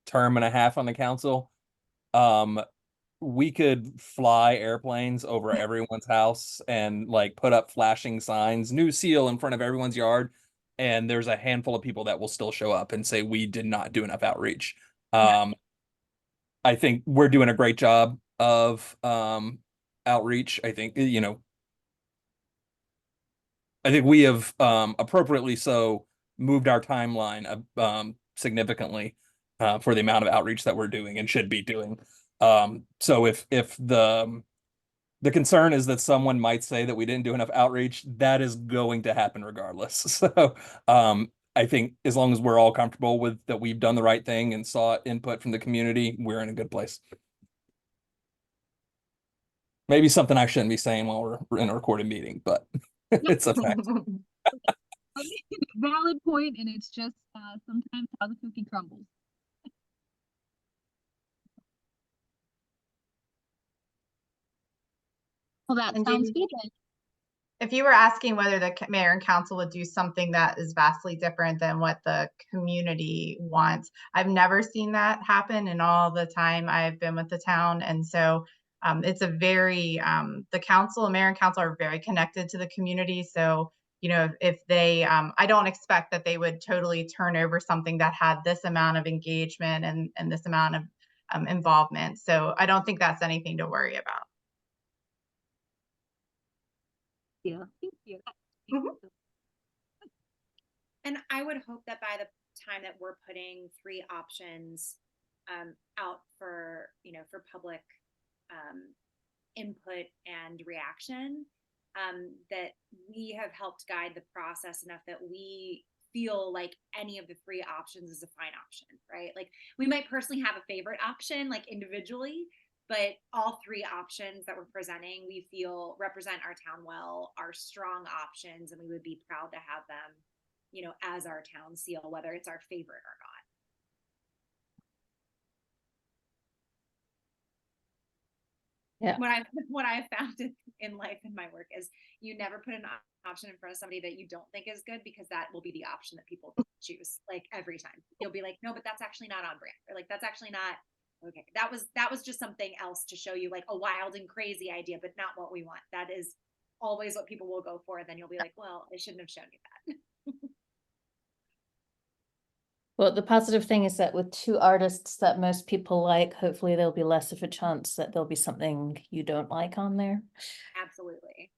term and a half on the council, we could fly airplanes over everyone's house and like put up flashing signs, new seal in front of everyone's yard, and there's a handful of people that will still show up and say we did not do enough outreach. Yeah. I think we're doing a great job of outreach. I think I think we have appropriately so moved our timeline significantly for the amount of outreach that we're doing and should be doing. So if the concern is that someone might say that we didn't do enough outreach, that is going to happen regardless. So I think as long as we're all comfortable with that we've done the right thing and saw input from the community, we're in a good place. Maybe something I shouldn't be saying while we're in a recorded meeting, but it's a fact. Valid point, and it's just sometimes how the cookie crumbles. Well, that And sounds Jamie, good then. if you were asking whether the mayor and council would do something that is vastly different than what the community wants, I've never seen that happen in all the time I've been with the town. And so it's a very, the council, mayor and council are very connected to the community. So, if they, I don't expect that they would totally turn over something that had this amount of engagement and this amount of involvement. So I don't think that's anything to worry about. Yeah, thank you. Mhm. And I would hope that by the time that we're putting 3 options out for public input and reaction, that we have helped guide the process enough that we feel like any of the 3 options is a fine option, right? Like we might personally have a favorite option like individually, But all three options that we're presenting, we feel represent our town well, are strong options, and we would be proud to have them, you know, as our town seal, whether it's our favorite or not. Yeah. What I've found in life in my work is you never put an option in front of somebody that you don't think is good, because that will be the option that people choose, like every time. You'll be like, no, but that's actually not on brand, or like that's actually not okay. That was just something else to show you, like a wild and crazy idea, but not what we want. That is always what people will go for. And then you'll be like, well, I shouldn't have shown you that. Well, the positive thing is that with two artists that most people like, hopefully there'll be less of a chance that there'll be something you don't like on there. Absolutely.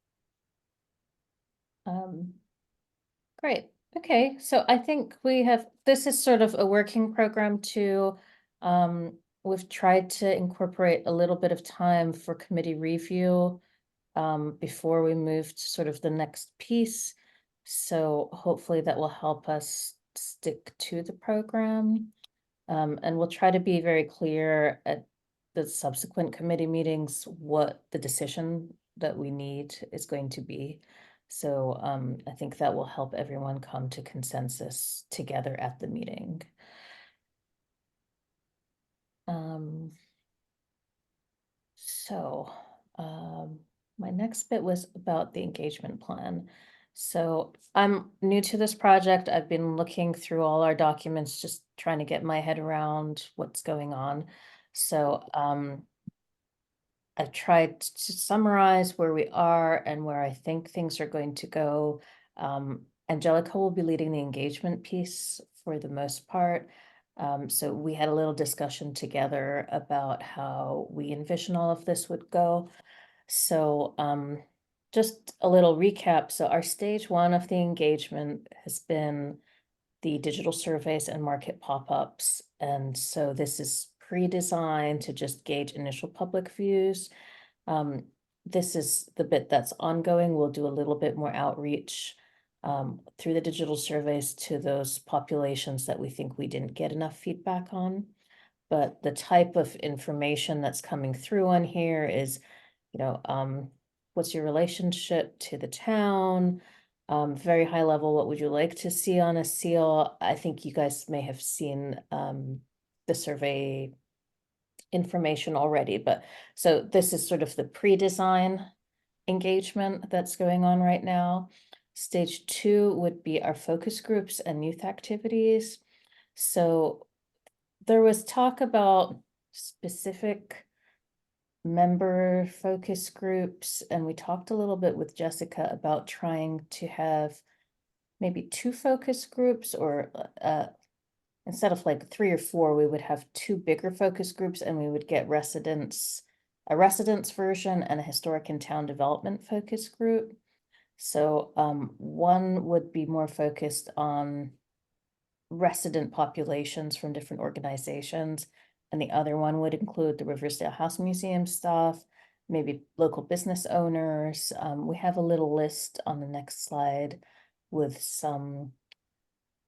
Great. Okay, so I think we have, this is sort of a working program too. We've tried to incorporate a little bit of time for committee review before we move to sort of the next piece. So hopefully that will help us stick to the program. And we'll try to be very clear at the subsequent committee meetings what the decision that we need is going to be. So I think that will help everyone come to consensus together at the meeting. So my next bit was about the engagement plan. So I'm new to this project. I've been looking through all our documents, just trying to get my head around what's going on. So I've tried to summarize where we are and where I think things are going to go. Angelica will be leading the engagement piece for the most part. So we had a little discussion together about how we envision all of this would go. So just a little recap. So our stage one of the engagement has been the digital surveys and market pop-ups. And so this is pre-designed to just gauge initial public views. This is the bit that's ongoing. We'll do a little bit more outreach through the digital surveys to those populations that we think we didn't get enough feedback on. But the type of information that's coming through on here is, you know, what's your relationship to the town? Very high level, what would you like to see on a seal? I think you guys may have seen the survey information already, but so this is sort of the pre-design engagement that's going on right now. Stage two would be our focus groups and youth activities. So there was talk about specific member focus groups, and we talked a little bit with Jessica about trying to have maybe two focus groups, or instead of like 3 or 4, we would have 2 bigger focus groups, and we would get a residents version and a historic and town development focus group. So one would be more focused on resident populations from different organizations, and the other one would include the Riversdale House Museum staff, maybe local business owners. We have a little list on the next slide with some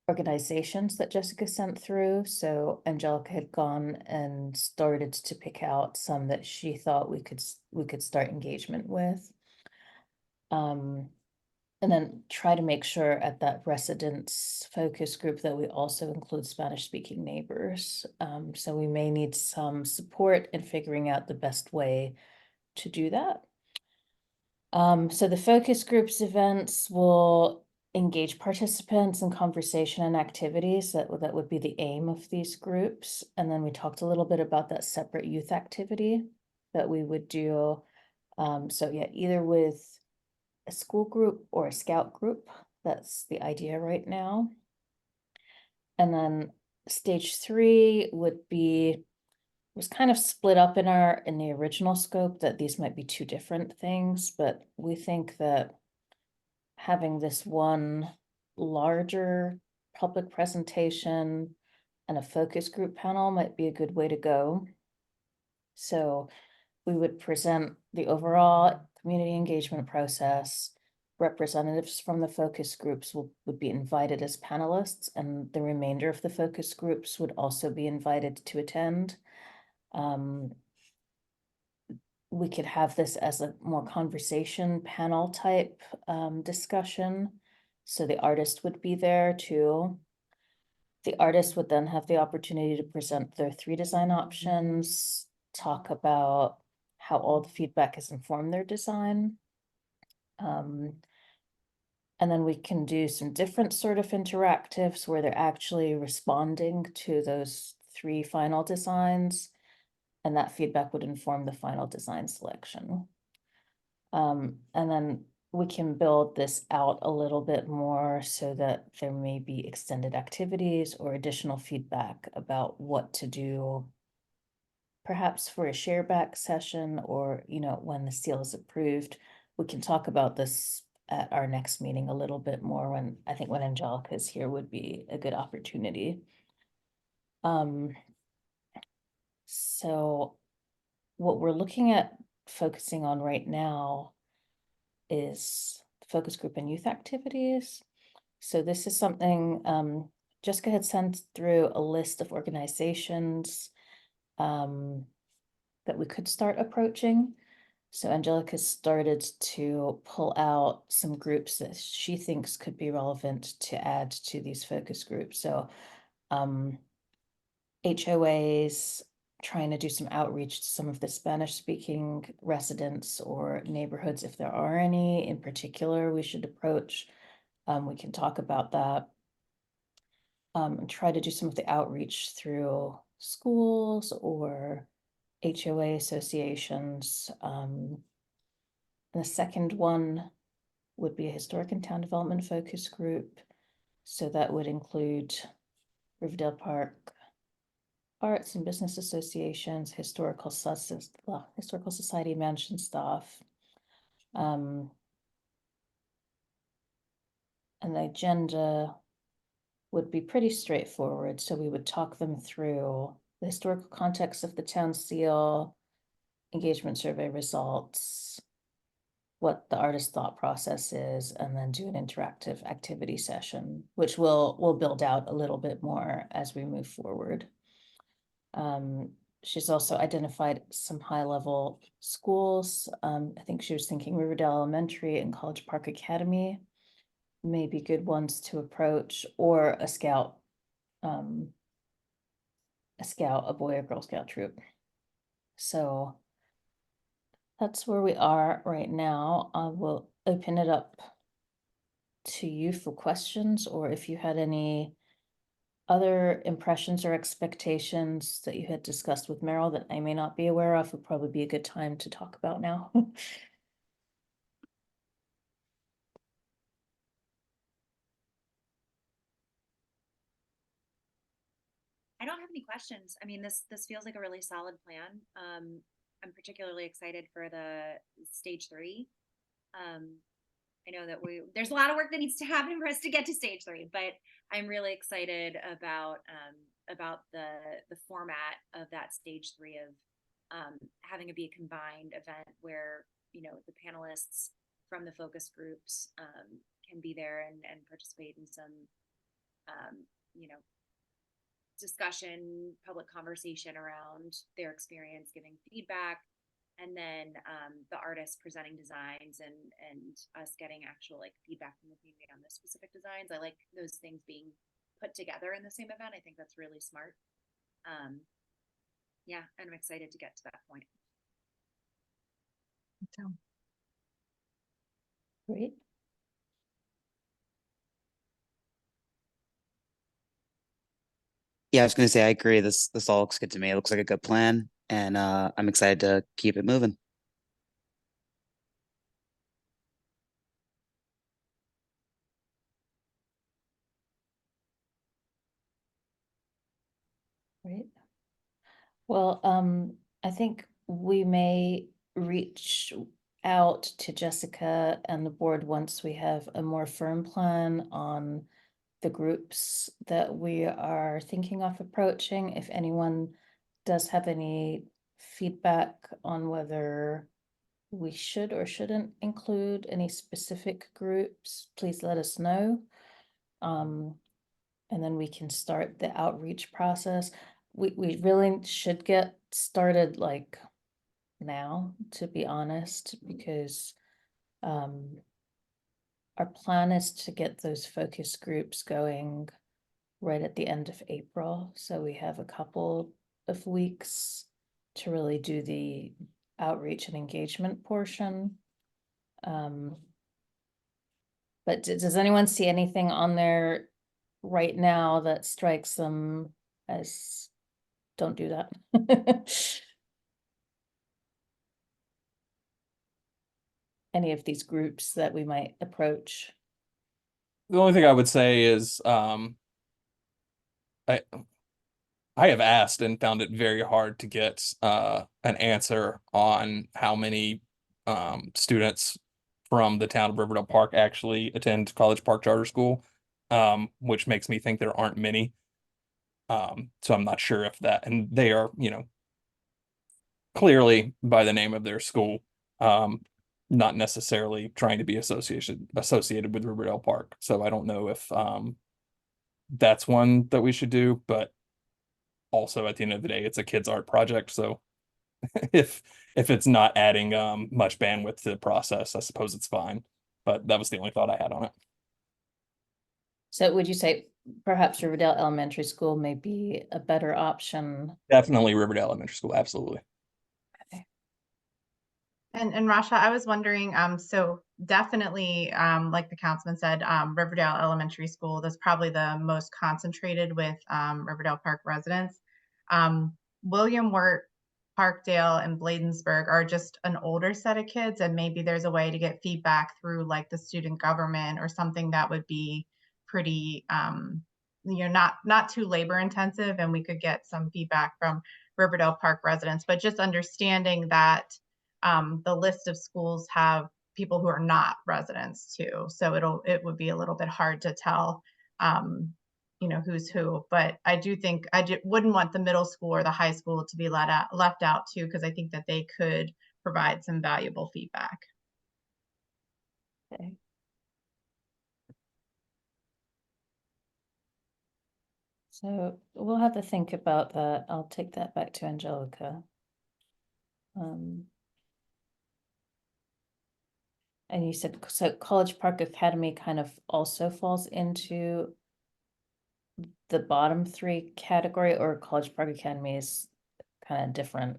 organizations that Jessica sent through. So Angelica had gone and started to pick out some that she thought we could start engagement with. And then try to make sure at that residents focus group that we also include Spanish speaking neighbors. So we may need some support in figuring out the best way to do that. So the focus groups events will engage participants in conversation and activities. That would be the aim of these groups. And then we talked a little bit about that separate youth activity that we would do. So yeah, either with a school group or a scout group. That's the idea right now. And then stage 3 would be, was kind of split up in the original scope that these might be 2 different things, but we think that having this one larger public presentation and a focus group panel might be a good way to go. So we would present the overall community engagement process. Representatives from the focus groups would be invited as panelists, and the remainder of the focus groups would also be invited to attend. we could have this as a more conversation panel type discussion. So the artist would be there too. The artist would then have the opportunity to present their 3 design options, talk about how all the feedback has informed their design. And then we can do some different sort of interactives where they're actually responding to those 3 final designs. And that feedback would inform the final design selection. And then we can build this out a little bit more so that there may be extended activities or additional feedback about what to do, perhaps for a share back session, or, you know, when the seal is approved. We can talk about this at our next meeting a little bit more when, I think when Angelica is here would be a good opportunity. So what we're looking at focusing on right now is focus group and youth activities. So this is something Jessica had sent through a list of organizations that we could start approaching. So Angelica started to pull out some groups that she thinks could be relevant to add to these focus groups. So HOAs, trying to do some outreach to some of the Spanish speaking residents or neighborhoods, if there are any in particular we should approach. We can talk about that. And try to do some of the outreach through schools or HOA associations. And the second one would be a historic and town development focus group. So that would include Riverdale Park Arts and Business Associations, Historical Society mansion staff. And the agenda would be pretty straightforward. So we would talk them through the historical context of the town seal, engagement survey results, what the artist thought process is, and then do an interactive activity session, which we'll build out a little bit more as we move forward. She's also identified some high-level schools. I think she was thinking Riverdale Elementary and College Park Academy may be good ones to approach, or a scout, a boy or girl scout troop. So that's where we are right now. I will open it up to you for questions, or if you had any other impressions or expectations that you had discussed with Meryl that I may not be aware of, would probably be a good time to talk about now. I don't have any questions. I mean, this feels like a really solid plan. I'm particularly excited for the stage 3. I know that there's a lot of work that needs to happen for us to get to stage 3, but I'm really excited about the format of that stage 3 of having it be a combined event where, you know, the panelists from the focus groups can be there and participate in some you know, discussion, public conversation around their experience, giving feedback, and then the artists presenting designs and us getting actual like feedback from the community on the specific designs. I like those things being put together in the same event. I think that's really smart. Yeah, and I'm excited to get to that point. Great. Yeah, I was gonna say I agree. This all looks good to me. It looks like a good plan, and I'm excited to keep it moving. Great. Well, I think we may reach out to Jessica and the board once we have a more firm plan on the groups that we are thinking of approaching. If anyone does have any feedback on whether we should or shouldn't include any specific groups, please let us know. And then we can start the outreach process. We really should get started like now, to be honest, because our plan is to get those focus groups going right at the end of April. So we have a couple of weeks to really do the outreach and engagement portion. But does anyone see anything on there right now that strikes them as, don't do that? Any of these groups that we might approach? The only thing I would say is, I have asked and found it very hard to get an answer on how many students from the town of Riverdale Park actually attend College Park Charter School, which makes me think there aren't many. So I'm not sure if that, and they are, clearly by the name of their school, not necessarily trying to be associated with Riverdale Park. So I don't know if that's one that we should do, but also at the end of the day, it's a kids art project. So if it's not adding much bandwidth to the process, I suppose it's fine. But that was the only thought I had on it. So would you say perhaps Riverdale Elementary School may be a better option? Definitely Riverdale Elementary School, absolutely. And Rasha, I was wondering, so definitely, like the councilman said, Riverdale Elementary School, that's probably the most concentrated with Riverdale Park residents. William Wirt, Parkdale, and Bladensburg are just an older set of kids, and maybe there's a way to get feedback through like the student government or something that would be pretty, not too labor intensive, and we could get some feedback from Riverdale Park residents, but just understanding that the list of schools have people who are not residents too. So it would be a little bit hard to tell, who's who. But I do think wouldn't want the middle school or the high school to be left out too, because I think that they could provide some valuable feedback. Okay. So we'll have to think about that. I'll take that back to Angelica. And you said, so College Park Academy kind of also falls into the bottom three category, or College Park Academy is kind of different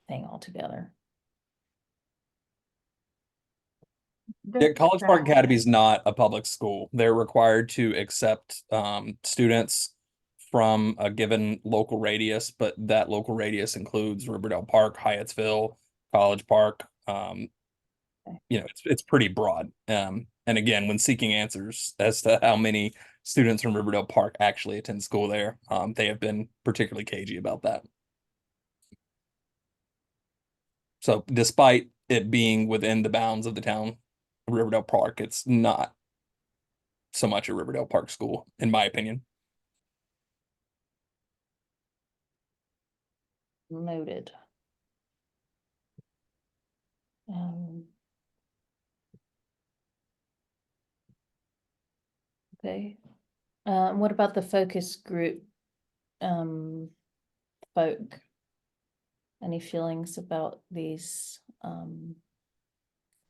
thing altogether? Yeah, College Park Academy is not a public school. They're required to accept students from a given local radius, but that local radius includes Riverdale Park, Hyattsville, College Park. It's pretty broad. And again, when seeking answers as to how many students from Riverdale Park actually attend school there, they have been particularly cagey about that. So despite it being within the bounds of the town of Riverdale Park, it's not so much a Riverdale Park school, in my opinion. Noted. Okay. What about the focus group folk? Any feelings about these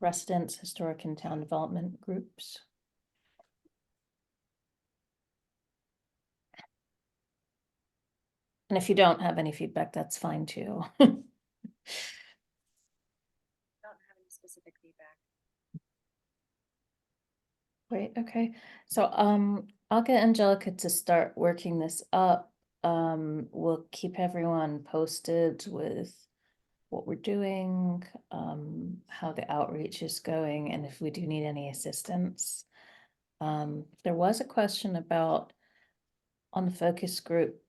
residents, historic and town development groups? And if you don't have any feedback, that's fine too. Don't have any specific feedback. Great, okay. So I'll get Angelica to start working this up. We'll keep everyone posted with what we're doing, how the outreach is going, and if we do need any assistance. There was a question about on the focus group,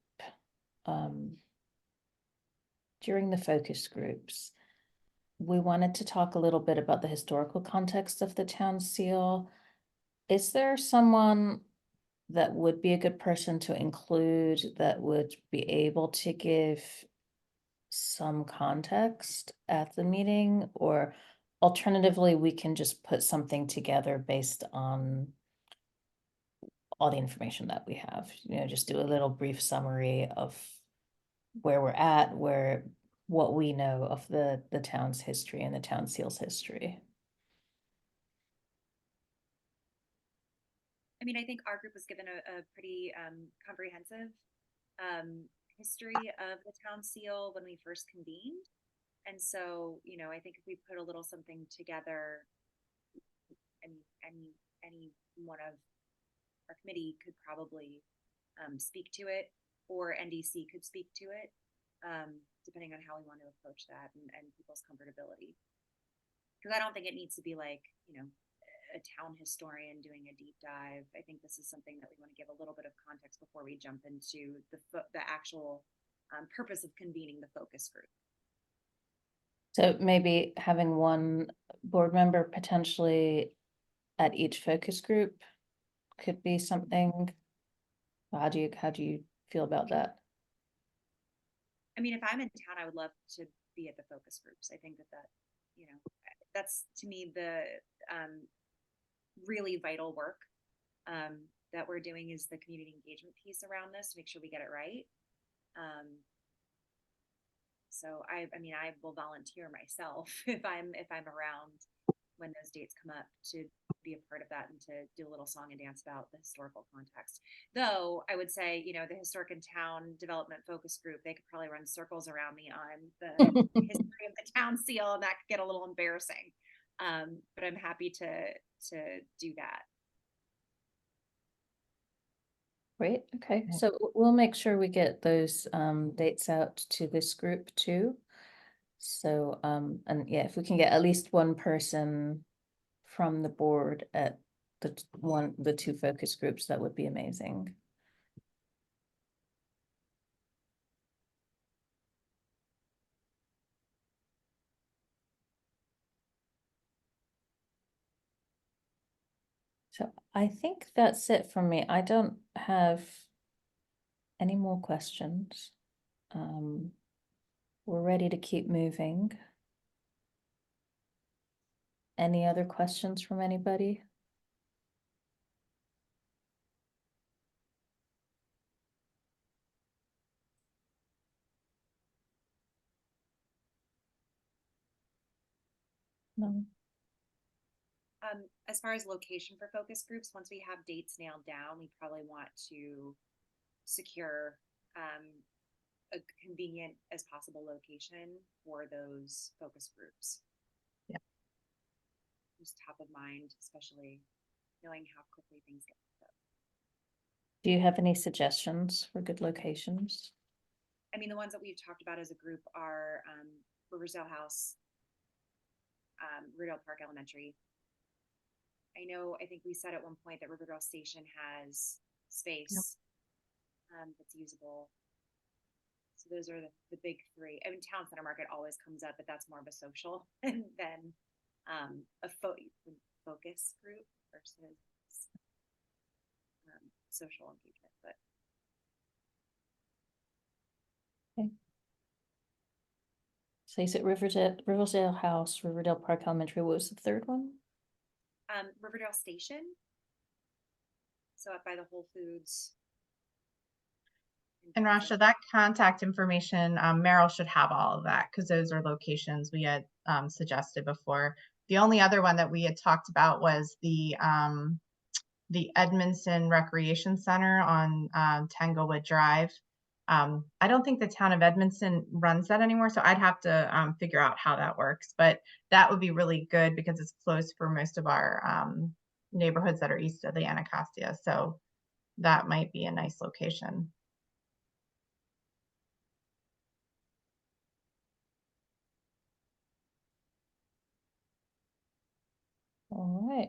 during the focus groups, we wanted to talk a little bit about the historical context of the town seal. Is there someone that would be a good person to include that would be able to give some context at the meeting? Or alternatively, we can just put something together based on all the information that we have, just do a little brief summary of where we're at, where what we know of the town's history and the town seal's history. I mean, I think our group was given a pretty comprehensive history of the town seal when we first convened. And so, you know, I think if we put a little something together, any one of our committee could probably speak to it, or NDC could speak to it, depending on how we want to approach that and people's comfortability. Because I don't think it needs to be like, you know, a town historian doing a deep dive. I think this is something that we want to give a little bit of context before we jump into the actual purpose of convening the focus group. So maybe having one board member potentially at each focus group could be something. How do you feel about that? I mean, if I'm in town, I would love to be at the focus groups. I think that, you know, that's to me the really vital work that we're doing is the community engagement piece around this to make sure we get it right. So I mean, I will volunteer myself if I'm around when those dates come up to be a part of that and to do a little song and dance about the historical context. Though I would say, you know, the Historic and Town Development Focus Group, they could probably run circles around me on the history of the town seal, and that could get a little embarrassing. But I'm happy to do that. Great, okay, so we'll make sure we get those dates out to this group too. So and yeah, if we can get at least one person from the board at the two focus groups, that would be amazing. So I think that's it from me. I don't have any more questions. We're ready to keep moving. Any other questions from anybody? No. As far as location for focus groups, once we have dates nailed down, we probably want to secure a convenient as possible location for those focus groups. Yeah. Just top of mind, especially knowing how quickly things get picked up. Do you have any suggestions for good locations? I mean, the ones that we've talked about as a group are Riverdale House, Riverdale Park Elementary. I think we said at one point that Riverdale Station has space that's usable. So those are the big three. I mean, Town Center Market always comes up, but that's more of a social than a focus group versus social engagement. But Okay. So you said Riverdale House, Riverdale Park Elementary. What was the third one? Riverdale Station. So up by the Whole Foods. And Rasha, that contact information, Meryl should have all of that because those are locations we had suggested before. The only other one that we had talked about was the Edmondson Recreation Center on Tanglewood Drive. I don't think the town of Edmondson runs that anymore, so I'd have to figure out how that works. But that would be really good because it's close for most of our neighborhoods that are east of the Anacostia. So that might be a nice location. All right.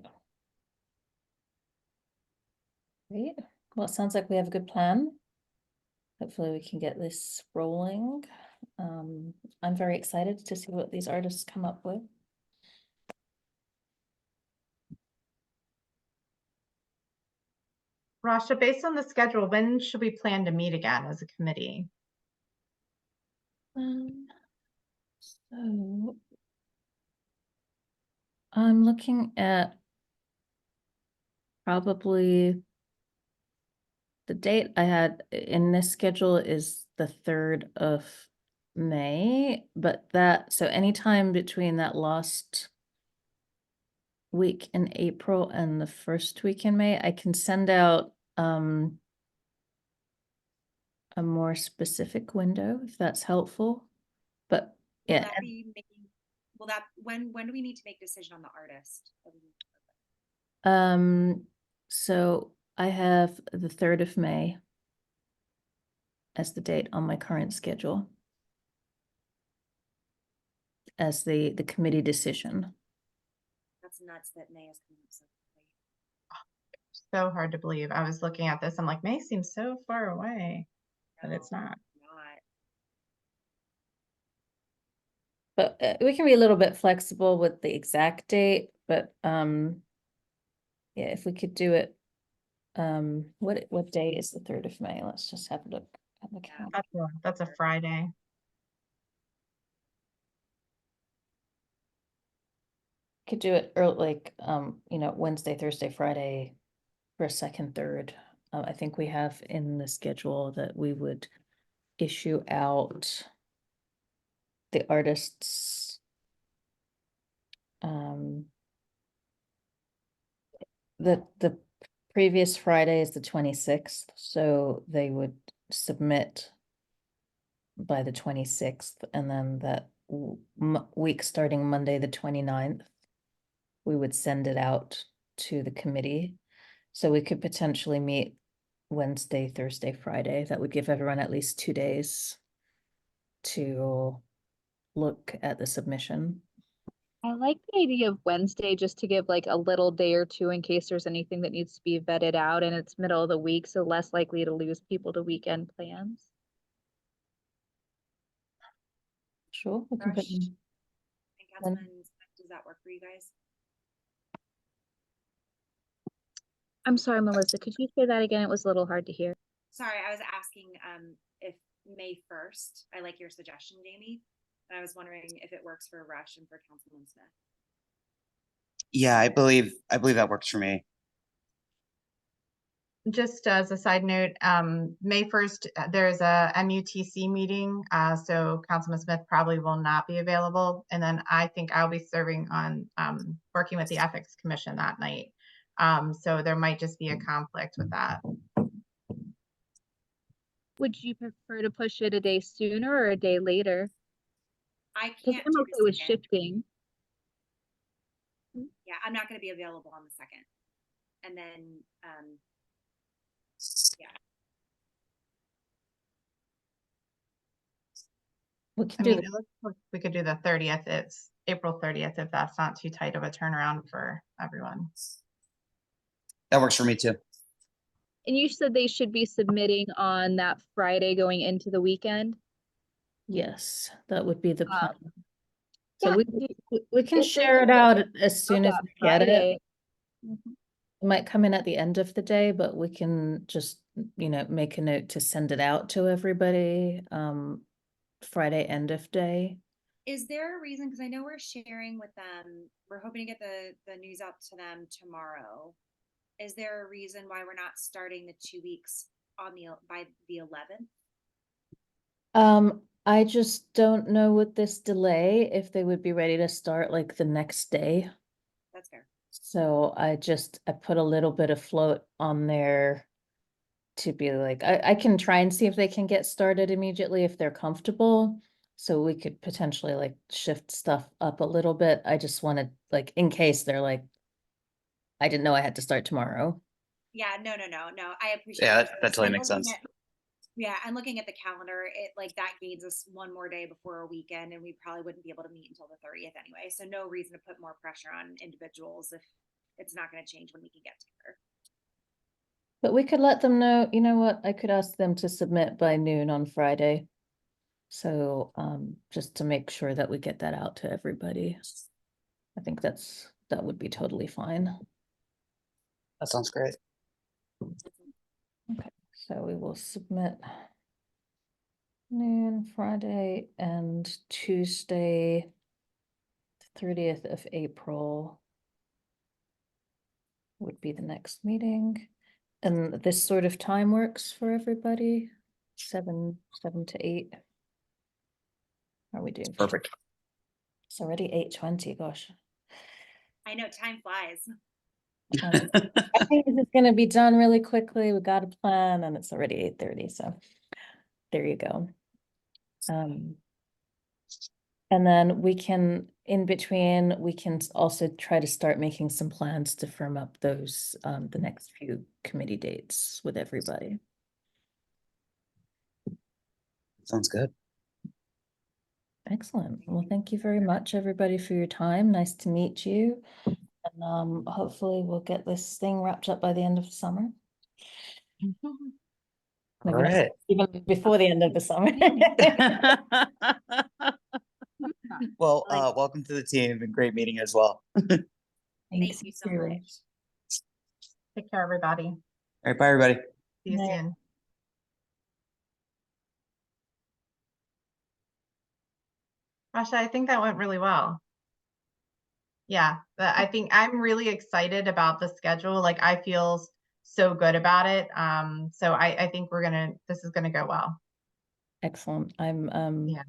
Great. Well, it sounds like we have a good plan. Hopefully we can get this rolling. I'm very excited to see what these artists come up with. Rasha, based on the schedule, when should we plan to meet again as a committee? So I'm looking at probably the date I had in this schedule is the 3rd of May, but so anytime between that last week in April and the first week in May, I can send out a more specific window if that's helpful. But Will yeah, that be making, will that, when do we need to make decision on the artist? so I have the 3rd of May as the date on my current schedule as the committee decision. That's nuts that May is coming up so quickly. So hard to believe. I was looking at this. I'm like, May seems so far away, but No, it's not. Not. But we can be a little bit flexible with the exact date, but yeah, if we could do it, what day is the 3rd of May? Let's just have a look at the calendar. That's a Friday. Could do it early, like, Wednesday, Thursday, Friday for a 2nd, 3rd. I think we have in the schedule that we would issue out the artists. The previous Friday is the 26th, so they would submit by the 26th, and then that week starting Monday, the 29th, we would send it out to the committee. So we could potentially meet Wednesday, Thursday, Friday. That would give everyone at least 2 days to look at the submission. I like the idea of Wednesday just to give like a little day or two in case there's anything that needs to be vetted out and it's middle of the week, so less likely to lose people to weekend plans. Sure, we can put Rush. in. And Councilman Smith, does that work for you guys? I'm sorry, Melissa, could you say that again? It was a little hard to hear. Sorry, I was asking if May 1st, I like your suggestion, Jamie. And I was wondering if it works for Rush and for Councilman Smith. Yeah, I believe that works for me. Just as a side note, May 1st, there's a MUTC meeting, so Councilman Smith probably will not be available. And then I think I'll be serving on working with the Ethics Commission that night. So there might just be a conflict with that. Would you prefer to push it a day sooner or a day later? I Because can't I'm do okay the with second. shifting. Yeah, I'm not going to be available on the 2nd. And then, yeah, We I can do mean, it looks like we could do the 30th. It's April 30th, if that's not too tight of a turnaround for everyone. That works for me too. And you said they should be submitting on that Friday going into the weekend? yes, that would be the plan. So yeah, we can if they share it do out as soon as that we get it. Friday. Mhm. It might come in at the end of the day, but we can just, make a note to send it out to everybody, Friday end of day. is there a reason? Because I know we're sharing with them. We're hoping to get the news out to them tomorrow. Is there a reason why we're not starting the 2 weeks by the 11th? I just don't know with this delay if they would be ready to start like the next day. That's fair. So I put a little bit of float on there to be like, I can try and see if they can get started immediately if they're comfortable. So we could potentially like shift stuff up a little bit. I just wanted, like, in case they're like, I didn't know I had to start tomorrow. Yeah, no. I appreciate Yeah, it. that totally I'm makes looking sense. Yeah, I'm looking at the calendar. It like that gains us one more day before a weekend, and we probably wouldn't be able to meet until the 30th anyway. So no reason to put more pressure on individuals if it's not going to change when we can get together. But we could let them know, you know what, I could ask them to submit by noon on Friday. So, just to make sure that we get that out to everybody. I think that would be totally fine. That sounds great. Okay, so we will submit noon Friday and Tuesday, 30th of April would be the next meeting. And this sort of time works for everybody, 7 to 8. How are we doing? Perfect. It's already 8:20, gosh. I know time flies. I think this is gonna be done really quickly. We got a plan and it's already 8:30, so there you go. And then we can, in between, we can also try to start making some plans to firm up those, the next few committee dates with everybody. Sounds good. Excellent. Well, thank you very much, everybody, for your time. Nice to meet you. And hopefully we'll get this thing wrapped up by the end of the summer. All Maybe not right. even before the end of the summer. Well, Like- welcome to the team and great meeting as well. Thank Thanks, you so Kira. much. Take care, everybody. All right, bye, everybody. See you Night. soon. Rasha, I think that went really well. Yeah, but I think I'm really excited about the schedule. Like I feel so good about it. So I think this is gonna go well. Excellent. Yeah.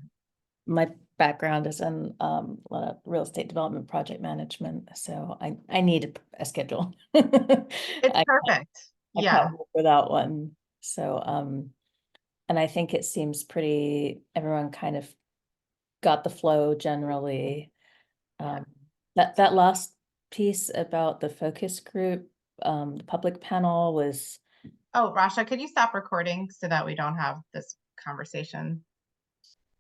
My background is in a lot of real estate development project management, so I need a schedule. It's perfect. I Yeah. can't live without one. So and I think it seems everyone kind of got the flow generally. That last piece about the focus group, the public panel was Oh, Rasha, could you stop recording so that we don't have this conversation?